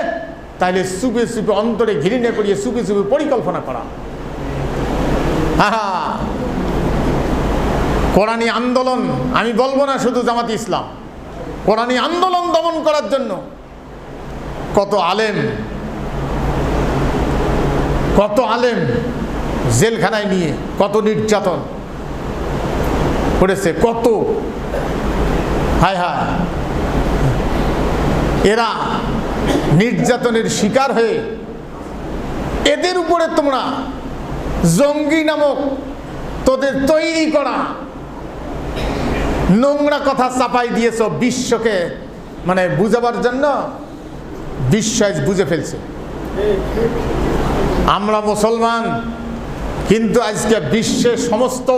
A: তাহলে চুপে চুপে অন্তরে ঘৃণা করিয়ে চুপে চুপে পরিকল্পনা করা। কোরআনী আন্দোলন, আমি বলবো না শুধু জামাত ইসলাম, কোরআনী আন্দোলন দমন করার জন্য কত আলেম জেলখানায় নিয়ে কত নির্যাতন করেছে, কত হায় হায়, এরা নির্যাতনের শিকার হয়ে এদের উপরে তোমরা জঙ্গি নামক তোদের তৈরি করা নোংরা কথা চাপাই দিয়েছ বিশ্বকে, মানে বুঝাবার জন্য বিশ্ব বুঝে ফেলছে আমরা মুসলমান, কিন্তু আজকে বিশ্বে সমস্ত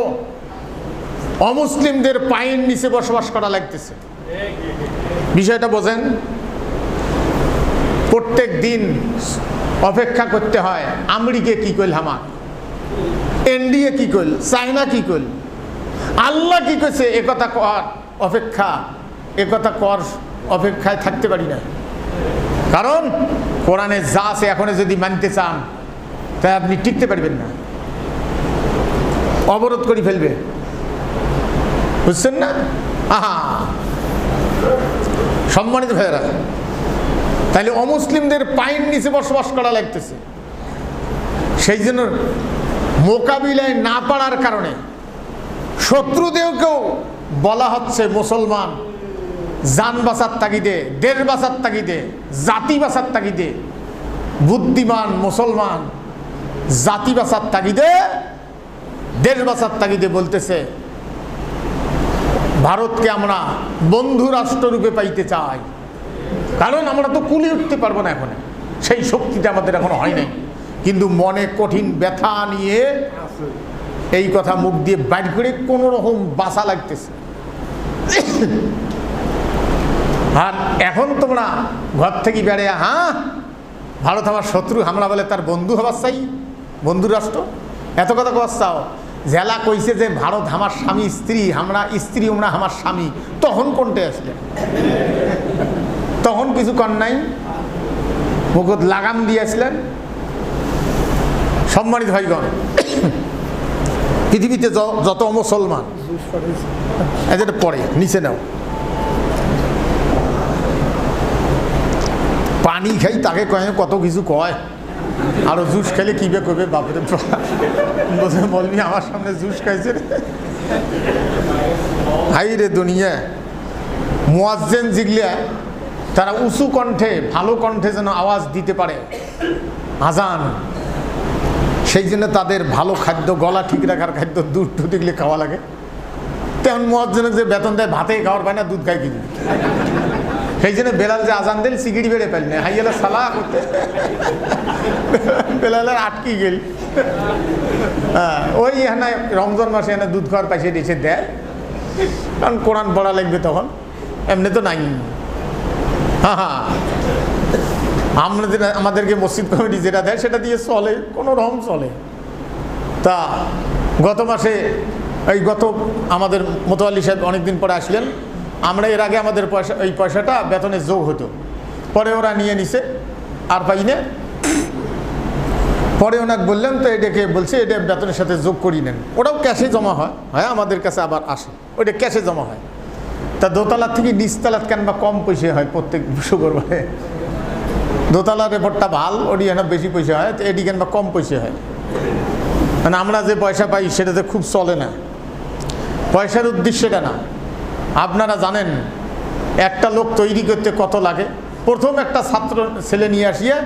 A: অমুসলিমদের পায়ের নিচে বসবাস করা লাগতেছে। বিষয়টা বোঝেন, প্রত্যেক দিন অপেক্ষা করতে হয় আমেরিকা কি কইল, হামাক ইন্ডিয়া কি কইল, চায়না কি কইল, আল্লাহ কি কইছে, একথা কর অপেক্ষায় থাকতে পারি না। কারণ কোরআনে যা আছে এখন যদি মানতে চান তাই আপনি টিকতে পারবেন না, অবরোধ করে ফেলবে, বুঝছেন না? সম্মানিত ভাইয়েরা, তাহলে অমুসলিমদের পায়ের নিচে বসবাস করা লাগতেছে। সেই জন্য মোকাবিলায় না পারার কারণে শত্রুদেরকেও বলা হচ্ছে মুসলমান জান বাঁচার তাগিদে, দেশ বাঁচার তাগিদে, জাতি বাঁচার তাগিদে, বুদ্ধিমান মুসলমান জাতি বাঁচার তাগিদে, দেশ বাঁচার তাগিদে বলতেছে ভারতকে আমরা বন্ধু রাষ্ট্ররূপে পাইতে চাই। কারণ আমরা তো কুলিয়ে উঠতে পারবো না, এখন সেই শক্তিটা আমাদের এখনো হয় নাই, কিন্তু মনে কঠিন ব্যথা নিয়ে এই কথা মুখ দিয়ে বাইর করে কোন রকম বাঁচা লাগতেছে। আর এখন তোমরা ঘর থেকে বেড়ে ভারত আমার শত্রু, আমরা বলে তার বন্ধু হবার চাই, বন্ধু রাষ্ট্র, এত কথা কবার চাও। জেলা কইছে যে ভারত আমার স্বামী স্ত্রী, আমরা স্ত্রী আমরা আমার স্বামী, তখন কোনটা আসলে? তখন কিছু কর নাই, মুখত লাগাম দিয়েছিলেন। সম্মানিত ভাইগণ, পৃথিবীতে যত মুসলমান এদের পরে নিচে নাও, পানি খাই তাকে কয় কত কিছু কয়, আরো জুস খাইলে কি বে করবে, বাপরে বলবি আমার সামনে জুস খাইছে রে, হাই রে দুনিয়া। মুয়াজ্জিন জিগলিয়া তারা উঁচু কণ্ঠে, ভালো কণ্ঠে যেন আওয়াজ দিতে পারে আজান, সেই জন্য তাদের ভালো খাদ্য, গলা ঠিক রাখার খাদ্য দুধ টুধ এগুলো খাওয়া লাগে। তেমন মুয়াজ্জিনের যে বেতন দেয় ভাতে খাওয়ার পায় না, দুধ খায় কিনে। সেই জন্য বেলাল যে আজান দিল সিগড়ি বেড়ে পেল না, হাইয়ালা সালা করতে বেলালের আটকি গেল। ওই এখানে রমজান মাসে এখানে দুধ খাওয়ার পাইছে দিয়েছে দেয়, কারণ কোরআন পড়া লাগবে তখন, এমনি তো নাই। আমাদেরকে মসজিদ কমিটি যেটা দেয় সেটা দিয়ে চলে, কোনো রকম চলে। তা গত মাসে গত আমাদের মোতাল্লি সাহেব অনেকদিন পরে আসলেন, আমরা এর আগে আমাদের পয়সা, এই পয়সাটা বেতনে যোগ হতো, পরে ওরা নিয়ে নিছে আর পাই না। পরে ওনাকে বললাম, তো এটাকে বলছে এটা বেতনের সাথে যোগ করি নেন, ওটাও ক্যাশে জমা হয়, আমাদের কাছে আবার আসে, ওইটা ক্যাশে জমা হয়। তা দোতলার থেকে নিচতলার কেন বা কম পয়সা হয় প্রত্যেক শুক্রবারে? দোতলার রেপোর্টটা ভাল, ওটি এখানে বেশি পয়সা হয়, তো এটি কেন বা কম পয়সা হয়। মানে আমরা যে পয়সা পাই সেটাতে খুব চলে না, পয়সার উদ্দেশ্যটা না। আপনারা জানেন একটা লোক তৈরি করতে কত লাগে? প্রথম একটা ছাত্র ছেলে নিয়ে আসিয়া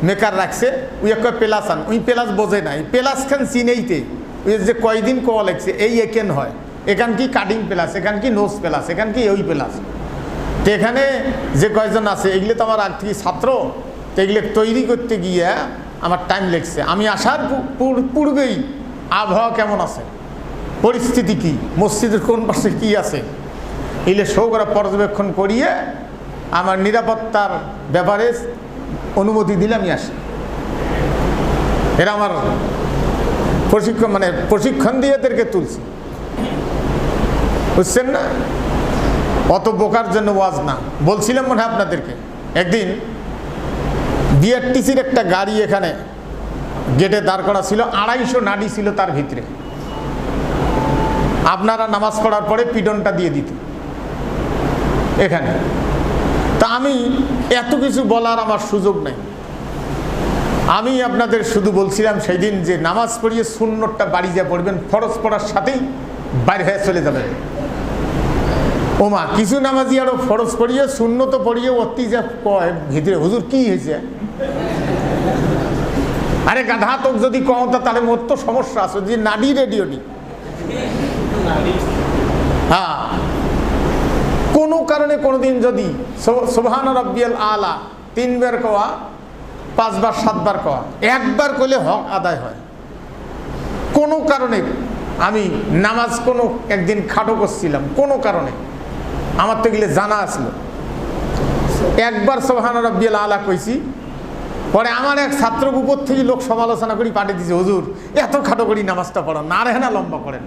A: মেকার রাখছে, ওই এক পেলাস আন, ওই পেলাস বোঝে নাই, পেলাস খান চিনেইতে ওই যে কয়দিন কোয়া লাগছে, এই একেন হয়, এখান কি কাটিং প্লাস, এখান কি নোজ প্লাস, এখান কি ওই প্লাস। তো এখানে যে কয়জন আছে এগুলো তো আমার আগ থেকে ছাত্র, তো এগুলো তৈরি করতে গিয়ে আমার টাইম লেগছে। আমি আসার পূর্বেই আবহাওয়া কেমন আছে, পরিস্থিতি কি, মসজিদের কোন পাশে কি আছে, এলে সৌকরা পর্যবেক্ষণ করিয়ে আমার নিরাপত্তার ব্যাপারে অনুমতি দিলে আমি আসি। এরা আমার প্রশিক্ষণ দিয়ে এদেরকে তুলছি, বুঝছেন না? অত বোকার জন্য ওয়াজ না। বলছিলাম মনে হয় আপনাদেরকে, একদিন বিআরটিসির একটা গাড়ি এখানে গেটে দাঁড় করা ছিল, 250 নাডি ছিল তার ভিতরে। আপনারা নামাজ পড়ার পরে পিডনটা দিয়ে দিত এখানে। তা আমি এত কিছু বলার আমার সুযোগ নেই। আমি আপনাদের শুধু বলছিলাম সেই দিন যে নামাজ পড়িয়ে সুন্নতটা বাড়ি যা পড়বেন, ফরজ পড়ার সাথেই বাইরে হয়ে চলে যাবেন। ওমা কিছু নামাজি আরো ফরজ পড়িয়ে সুন্নত পড়িয়ে অতি যা কয় ভিতরে, হুজুর কি হয়েছে? আরে গাধা, তোক যদি কও তাহলে মোর তো সমস্যা আছে, যে নাডি রেডিও নি। হ্যাঁ, কোনো কারণে কোনোদিন যদি সুবহান রাব্বিয়াল আলা 3 বার কওয়া, 5 বার 7 বার কওয়া, একবার কইলে হক আদায় হয়। কোনো কারণে আমি নামাজ কোনো একদিন খাটো করছিলাম, কোনো কারণে আমার তো গেলে জানা আসলো, একবার সুবহান রাব্বিয়াল আলা কইছি। পরে আমার এক ছাত্র উপর থেকে লোক সমালোচনা করি পাঠিয়ে দিয়েছে, হুজুর এত খাটো করি নামাজটা পড়ান না, আর হ্যাঁ না লম্বা করেন।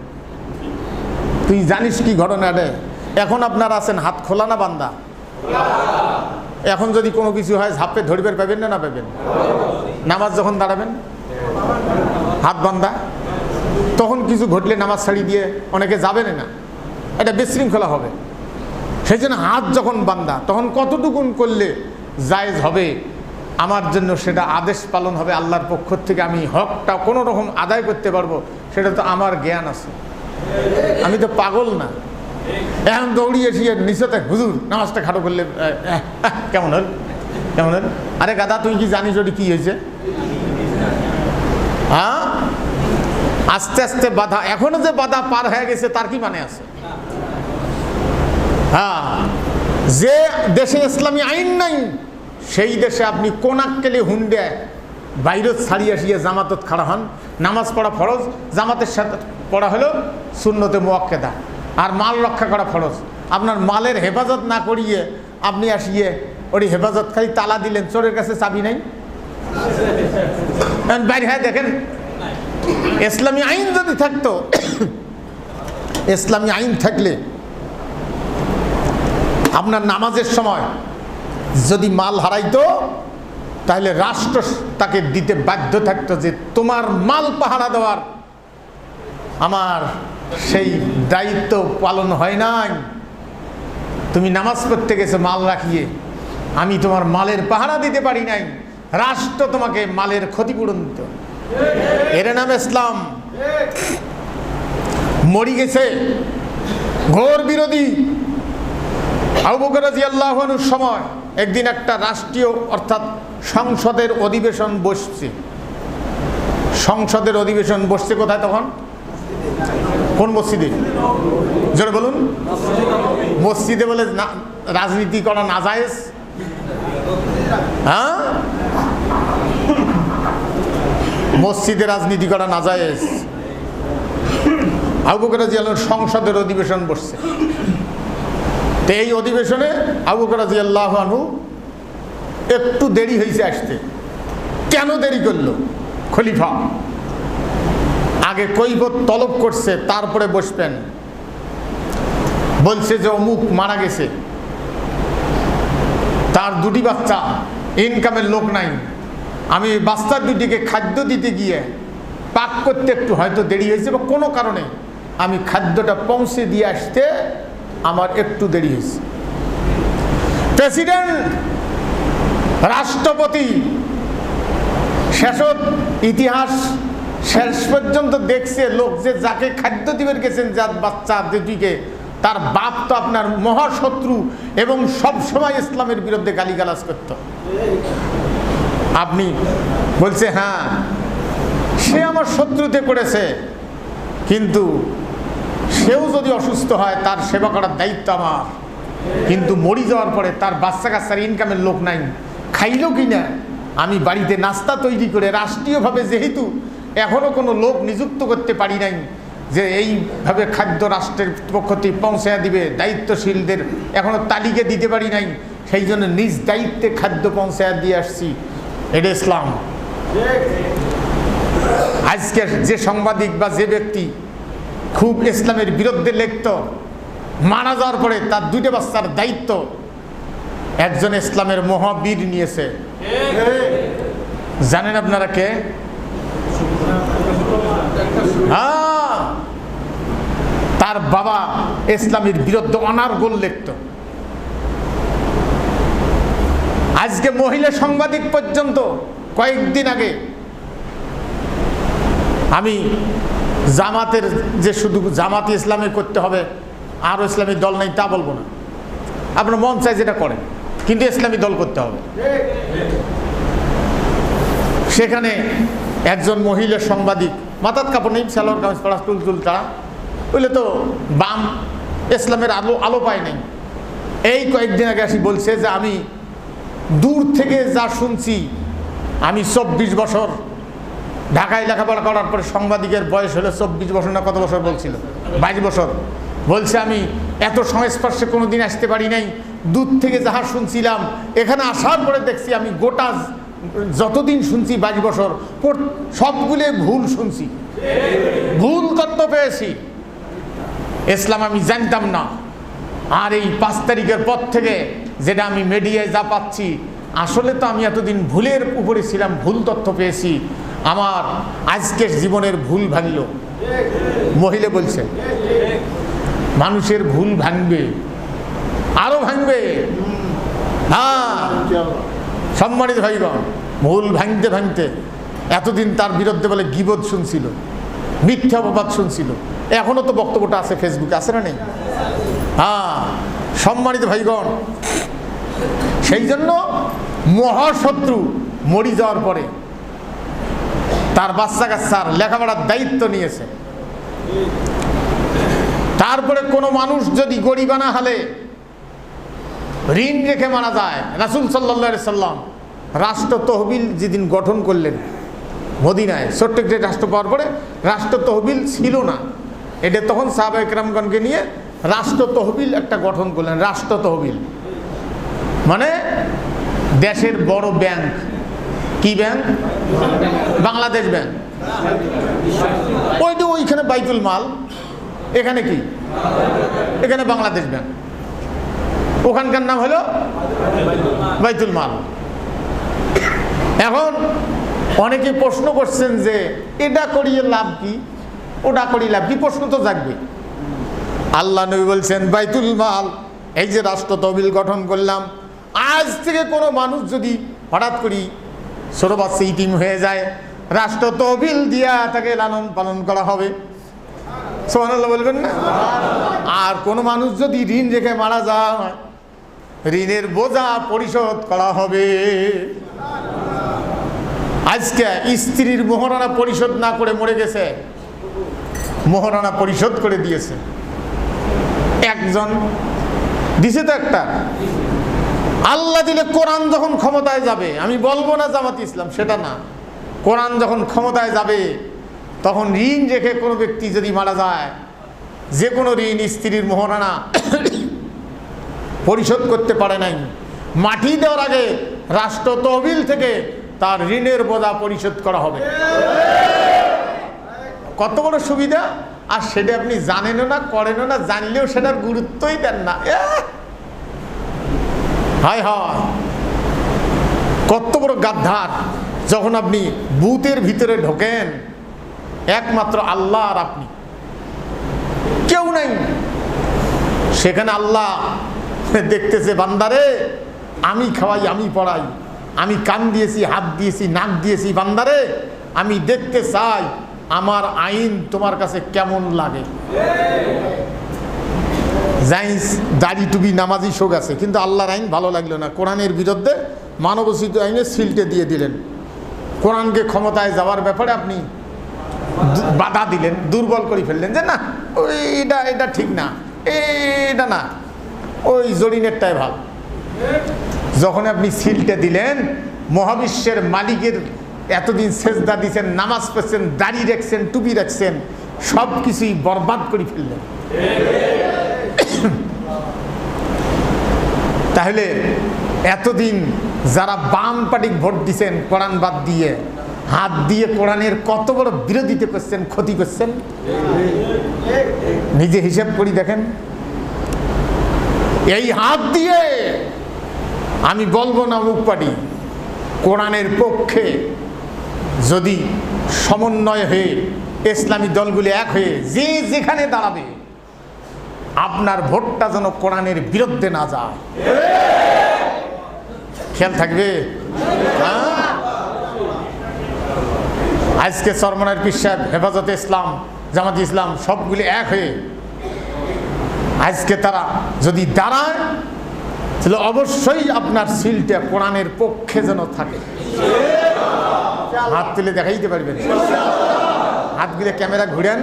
A: তুই জানিস কি ঘটনা রে? এখন আপনারা আছেন হাত খোলা না বান্দা? এখন যদি কোনো কিছু হয় ঝাপে ধরবেন, পাবেন না পাবেন? নামাজ যখন দাঁড়াবেন হাত বান্দা, তখন কিছু ঘটলে নামাজ ছাড়ি দিয়ে অনেকে যাবেন না, এটা বিশৃঙ্খলা হবে। সেই জন্য হাত যখন বান্দা তখন কতটুকুন করলে জায়েজ হবে আমার জন্য, সেটা আদেশ পালন হবে আল্লাহর পক্ষ থেকে। আমি হকটা কোনো রকম আদায় করতে পারবো, সেটা তো আমার জ্ঞান আছে। আমি তো পাগল না। এখন দৌড়িয়ে এসে নিচেতে হুজুর নামাজটা খাটো করলে কেমন হল, কেমন হল? আরে গাদা, তুই কি জানিস ওটি কি হয়েছে? হ্যাঁ, আস্তে আস্তে বাধা, এখনো যে বাধা পার হয়ে গেছে তার কি মানে আছে? হ্যাঁ, যে দেশে ইসলামী আইন নাই সেই দেশে আপনি কোন আক্কেলে হুন্ডে বাইরে ছাড়িয়ে আসিয়ে জামাতত খাড়া হন। নামাজ পড়া ফরজ, জামাতের সাথে পড়া হলো সুন্নতে মুআক্কাদা, আর মাল রক্ষা করা ফরজ। আপনার মালের হেফাজত না করিয়ে আপনি আসিয়ে ওই হেফাজত খালি তালা দিলেন, চোরের কাছে চাবি নাই। বাইরে হ্যাঁ দেখেন, ইসলামী আইন যদি থাকতো, ইসলামী আইন থাকলে আপনার নামাজের সময় যদি মাল হারাইতো তাহলে রাষ্ট্র তাকে দিতে বাধ্য থাকতো যে তোমার মাল পাহারা দেওয়ার আমার সেই দায়িত্ব পালন হয় নাই। তুমি নামাজ পড়তে গেছো মাল রাখিয়ে, আমি তোমার মালের পাহারা দিতে পারি নাই, রাষ্ট্র তোমাকে মালের ক্ষতিপূরণ দিত। এর নাম ইসলাম। মরি গেছে ঘোর বিরোধী আবু বকর রাদিয়াল্লাহু আনহুর সময় একদিন একটা রাষ্ট্রীয় অর্থাৎ সংসদের অধিবেশন বসছে। সংসদের অধিবেশন বসছে কোথায় তখন? কোন মসজিদে? জোরে বলুন। মসজিদে বলে রাজনীতি করা নাজায়েজ? হ্যাঁ, মসজিদে রাজনীতি করা নাজায়েজ। আবু বকর রাদিয়াল্লাহু আনহু সংসদের অধিবেশন বসছে। তো এই অধিবেশনে আবু বকর রাদিয়াল্লাহু আনহু একটু দেরি হয়েছে আসতে। কেন দেরি করলো? খলিফা আগে কৈফিয়ত তলব করছে, তারপরে বসবেন। বলছে যে অমুক মারা গেছে, তার 2টি বাচ্চা, ইনকামের লোক নাই, আমি বাচ্চা 2টিকে খাদ্য দিতে গিয়ে পাক করতে একটু হয়তো দেরি হয়েছে বা কোনো কারণে আমি খাদ্যটা পৌঁছে দিয়ে আসতে আমার একটু দেরি হয়েছে। প্রেসিডেন্ট, রাষ্ট্রপতি শেষত ইতিহাস শেষ পর্যন্ত দেখছে লোক যে যাকে খাদ্য দিবেন গেছেন, যার বাচ্চা 2টিকে, তার বাপ তো আপনার মহাশত্রু এবং সব সময় ইসলামের বিরুদ্ধে গালিগালাজ করত। আপনি বলছে হ্যাঁ সে আমার শত্রুতে করেছে, কিন্তু সেও যদি অসুস্থ হয় তার সেবা করার দায়িত্ব আমার। কিন্তু মরি যাওয়ার পরে তার বাচ্চা কাচ্চার ইনকামের লোক নাই, খাইল কিনা আমি বাড়িতে নাস্তা তৈরি করে রাষ্ট্রীয়ভাবে যেহেতু এখনও কোনো লোক নিযুক্ত করতে পারি নাই যে এইভাবে খাদ্য রাষ্ট্রের পক্ষ থেকে পৌঁছায় দিবে, দায়িত্বশীলদের এখনও তালিকা দিতে পারি নাই, সেই জন্য নিজ দায়িত্বে খাদ্য পৌঁছায় দিয়ে আসছি। এটা ইসলাম। আজকে যে সাংবাদিক বা যে ব্যক্তি খুব ইসলামের বিরুদ্ধে লিখত, মারা যাওয়ার পরে তার 2টা বাচ্চার দায়িত্ব একজন ইসলামের মহাবীর নিয়েছে। জানেন আপনারা কে? হ্যাঁ, তার বাবা ইসলামের বিরুদ্ধে অনার্গল লিখত। আজকে মহিলা সাংবাদিক পর্যন্ত, কয়েকদিন আগে আমি জামাতের যে শুধু জামাতি ইসলামে করতে হবে আরও ইসলামী দল নেই তা বলবো না, আপনার মন চাই যেটা করেন, কিন্তু ইসলামী দল করতে হবে। সেখানে একজন মহিলা সাংবাদিক, মাথার কাপড় নেই, সালোয়ার কামিজ পরা, টুল তারা, বলে তো বাম ইসলামের আলো পায় নাই। এই কয়েকদিন আগে আসি বলছে যে আমি দূর থেকে যা শুনছি, আমি 24 বছর ঢাকায় লেখাপড়া করার পরে, সাংবাদিকের বয়স হলো 24 বছর না কত বছর বলছিল, 22 বছর বলছে, আমি এত সংস্পর্শে কোনো দিন আসতে পারি নাই। দূর থেকে যাহা শুনছিলাম, এখানে আসার পরে দেখছি আমি গোটা যতদিন শুনছি 22 বছর সবগুলো ভুল শুনছি, ভুল তথ্য পেয়েছি। ইসলাম আমি জানতাম না। আর এই 5 তারিখের পর থেকে যেটা আমি মিডিয়ায় যা পাচ্ছি, আসলে তো আমি এতদিন ভুলের উপরে ছিলাম, ভুল তথ্য পেয়েছি, আমার আজকের জীবনের ভুল ভাঙল। মহিলা বলছে মানুষের ভুল ভাঙবে, আরো ভাঙবে। হ্যাঁ সম্মানিত ভাইগণ, ভুল ভাঙতে ভাঙতে এতদিন তার বিরুদ্ধে বলে গীবত শুনছিল, মিথ্যা অপবাদ শুনছিল, এখনো তো বক্তব্যটা আছে ফেসবুকে, আছে না নেই? হ্যাঁ সম্মানিত ভাইগণ, সেই জন্য মহাশত্রু মরি যাওয়ার পরে তার বাচ্চা কাচ্চার লেখাপড়ার দায়িত্ব নিয়েছে। তারপরে কোনো মানুষ যদি গরিবানা হলে ঋণ রেখে মারা যায়, রাসূল সাল্লাল্লাহু আলাইহি সাল্লাম রাষ্ট্র তহবিল যেদিন গঠন করলেন মদিনায়, ছোট্ট একটি রাষ্ট্র পাওয়ার পরে রাষ্ট্র তহবিল ছিল না, এটা তখন সাহাবায়ে কেরামগণকে নিয়ে রাষ্ট্র তহবিল একটা গঠন করলেন। রাষ্ট্র তহবিল মানে দেশের বড় ব্যাংক। কি ব্যাংক? বাংলাদেশ ব্যাংক। ওইখানে বাইতুল মাল, এখানে কি? এখানে বাংলাদেশ ব্যাংক। ওখানকার নাম হলো বাইতুল মাল। এখন অনেকে প্রশ্ন করছেন যে এটা করিয়ে লাভ কি, ওটা করিয়ে লাভ কি, প্রশ্ন তো জাগবে। আল্লাহ নবী বলছেন বাইতুল মাল, এই যে রাষ্ট্র তহবিল গঠন করলাম, আজ থেকে কোনো মানুষ যদি হঠাৎ করি ছোট বাচ্চা ইতিম হয়ে যায়, রাষ্ট্র তহবিল দিয়া তাকে লালন পালন করা হবে, সুবহানাল্লাহ বলবেন না? আর কোনো মানুষ যদি ঋণ রেখে মারা যায়, ঋণের বোঝা পরিশোধ করা হবে। আজকে স্ত্রীর মোহরানা পরিশোধ না করে মরে গেছে, মোহরানা পরিশোধ করে দিয়েছে একজন, দিছে তো একটা। আল্লাহ দিলে কোরআন যখন ক্ষমতায় যাবে, আমি বলবো না জামাত ইসলাম, সেটা না, কোরআন যখন ক্ষমতায় যাবে তখন ঋণ রেখে কোনো ব্যক্তি যদি মারা যায়, যে কোনো ঋণ স্ত্রীর মোহরানা পরিশোধ করতে পারে নাই, মাটি দেওয়ার আগে রাষ্ট্র তহবিল থেকে তার ঋণের বোঝা পরিশোধ করা হবে। কত বড় সুবিধা! আর সেটা আপনি জানেনও না, করেনও না, জানলেও সেটার গুরুত্বই দেন না। হায় হায়, কত বড় গাদ্দার! যখন আপনি বুথের ভিতরে ঢোকেন, একমাত্র আল্লাহ আর আপনি, কেউ নাই। সেখানে আল্লাহ দেখতেছে, বান্দারে আমি খাওয়াই, আমি পড়াই, আমি কান দিয়েছি, হাত দিয়েছি, নাক দিয়েছি, বান্দারে আমি দেখতে চাই আমার আইন তোমার কাছে কেমন লাগে। জাইন্স দাড়ি টুবি নামাজি শোক আছে, কিন্তু আল্লাহর আইন ভালো লাগলো না, কোরআনের বিরুদ্ধে মানবসিত আইনে সিলটে দিয়ে দিলেন। কোরআনকে ক্ষমতায় যাওয়ার ব্যাপারে আপনি বাধা দিলেন, দুর্বল করে ফেললেন, যে না এটা ঠিক না, এটা না, ওই জরিনেরটাই ভালো। যখন আপনি সিলটে দিলেন, মহাবিশ্বের মালিকের এতদিন সেজদা দিয়েছেন, নামাজ পড়ছেন, দাড়ি রাখছেন, টুপি রাখছেন, সব কিছুই বরবাদ করে ফেললেন। তাহলে এতদিন যারা বাম পার্টি ভোট দিচ্ছেন কোরআন বাদ দিয়ে, হাত দিয়ে কোরআনের কত বড় বিরোধিতা করছেন, ক্ষতি করছেন, নিজে হিসাব করি দেখেন। এই হাত দিয়ে আমি বলবো না মুখ পার্টি, কোরআনের পক্ষে যদি সমন্বয় হয়ে ইসলামী দলগুলি এক হয়ে যে যেখানে দাঁড়াবে, আপনার ভোটটা যেন কোরআনের বিরুদ্ধে না যায়, খেয়াল থাকবে। আজকে চরমনার পীর সাহেব, হেফাজতে ইসলাম, জামাতে ইসলাম সবগুলি এক হয়ে আজকে তারা যদি দাঁড়ায়, তাহলে অবশ্যই আপনার সিলটা কোরআনের পক্ষে যেন থাকে। হাত তুলে দেখাইতে পারবেন, হাতগুলো ক্যামেরা ঘুরেন,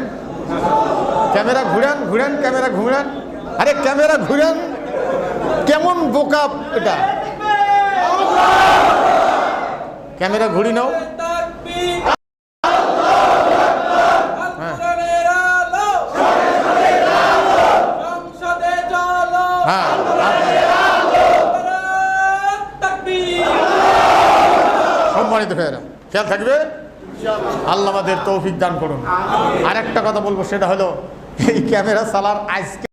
A: ক্যামেরা ঘুরেন, ঘুরেন ক্যামেরা ঘুরেন, আরে ক্যামেরা ঘুরেন, কেমন বোকা এটা, ক্যামেরা ঘুরি নাও। সম্মানিত ভাইয়েরা, খেয়াল থাকবে, আল্লাহ আমাদের তৌফিক দান করুন। আর একটা কথা বলবো, সেটা হলো এই ক্যামেরা চালার আজকে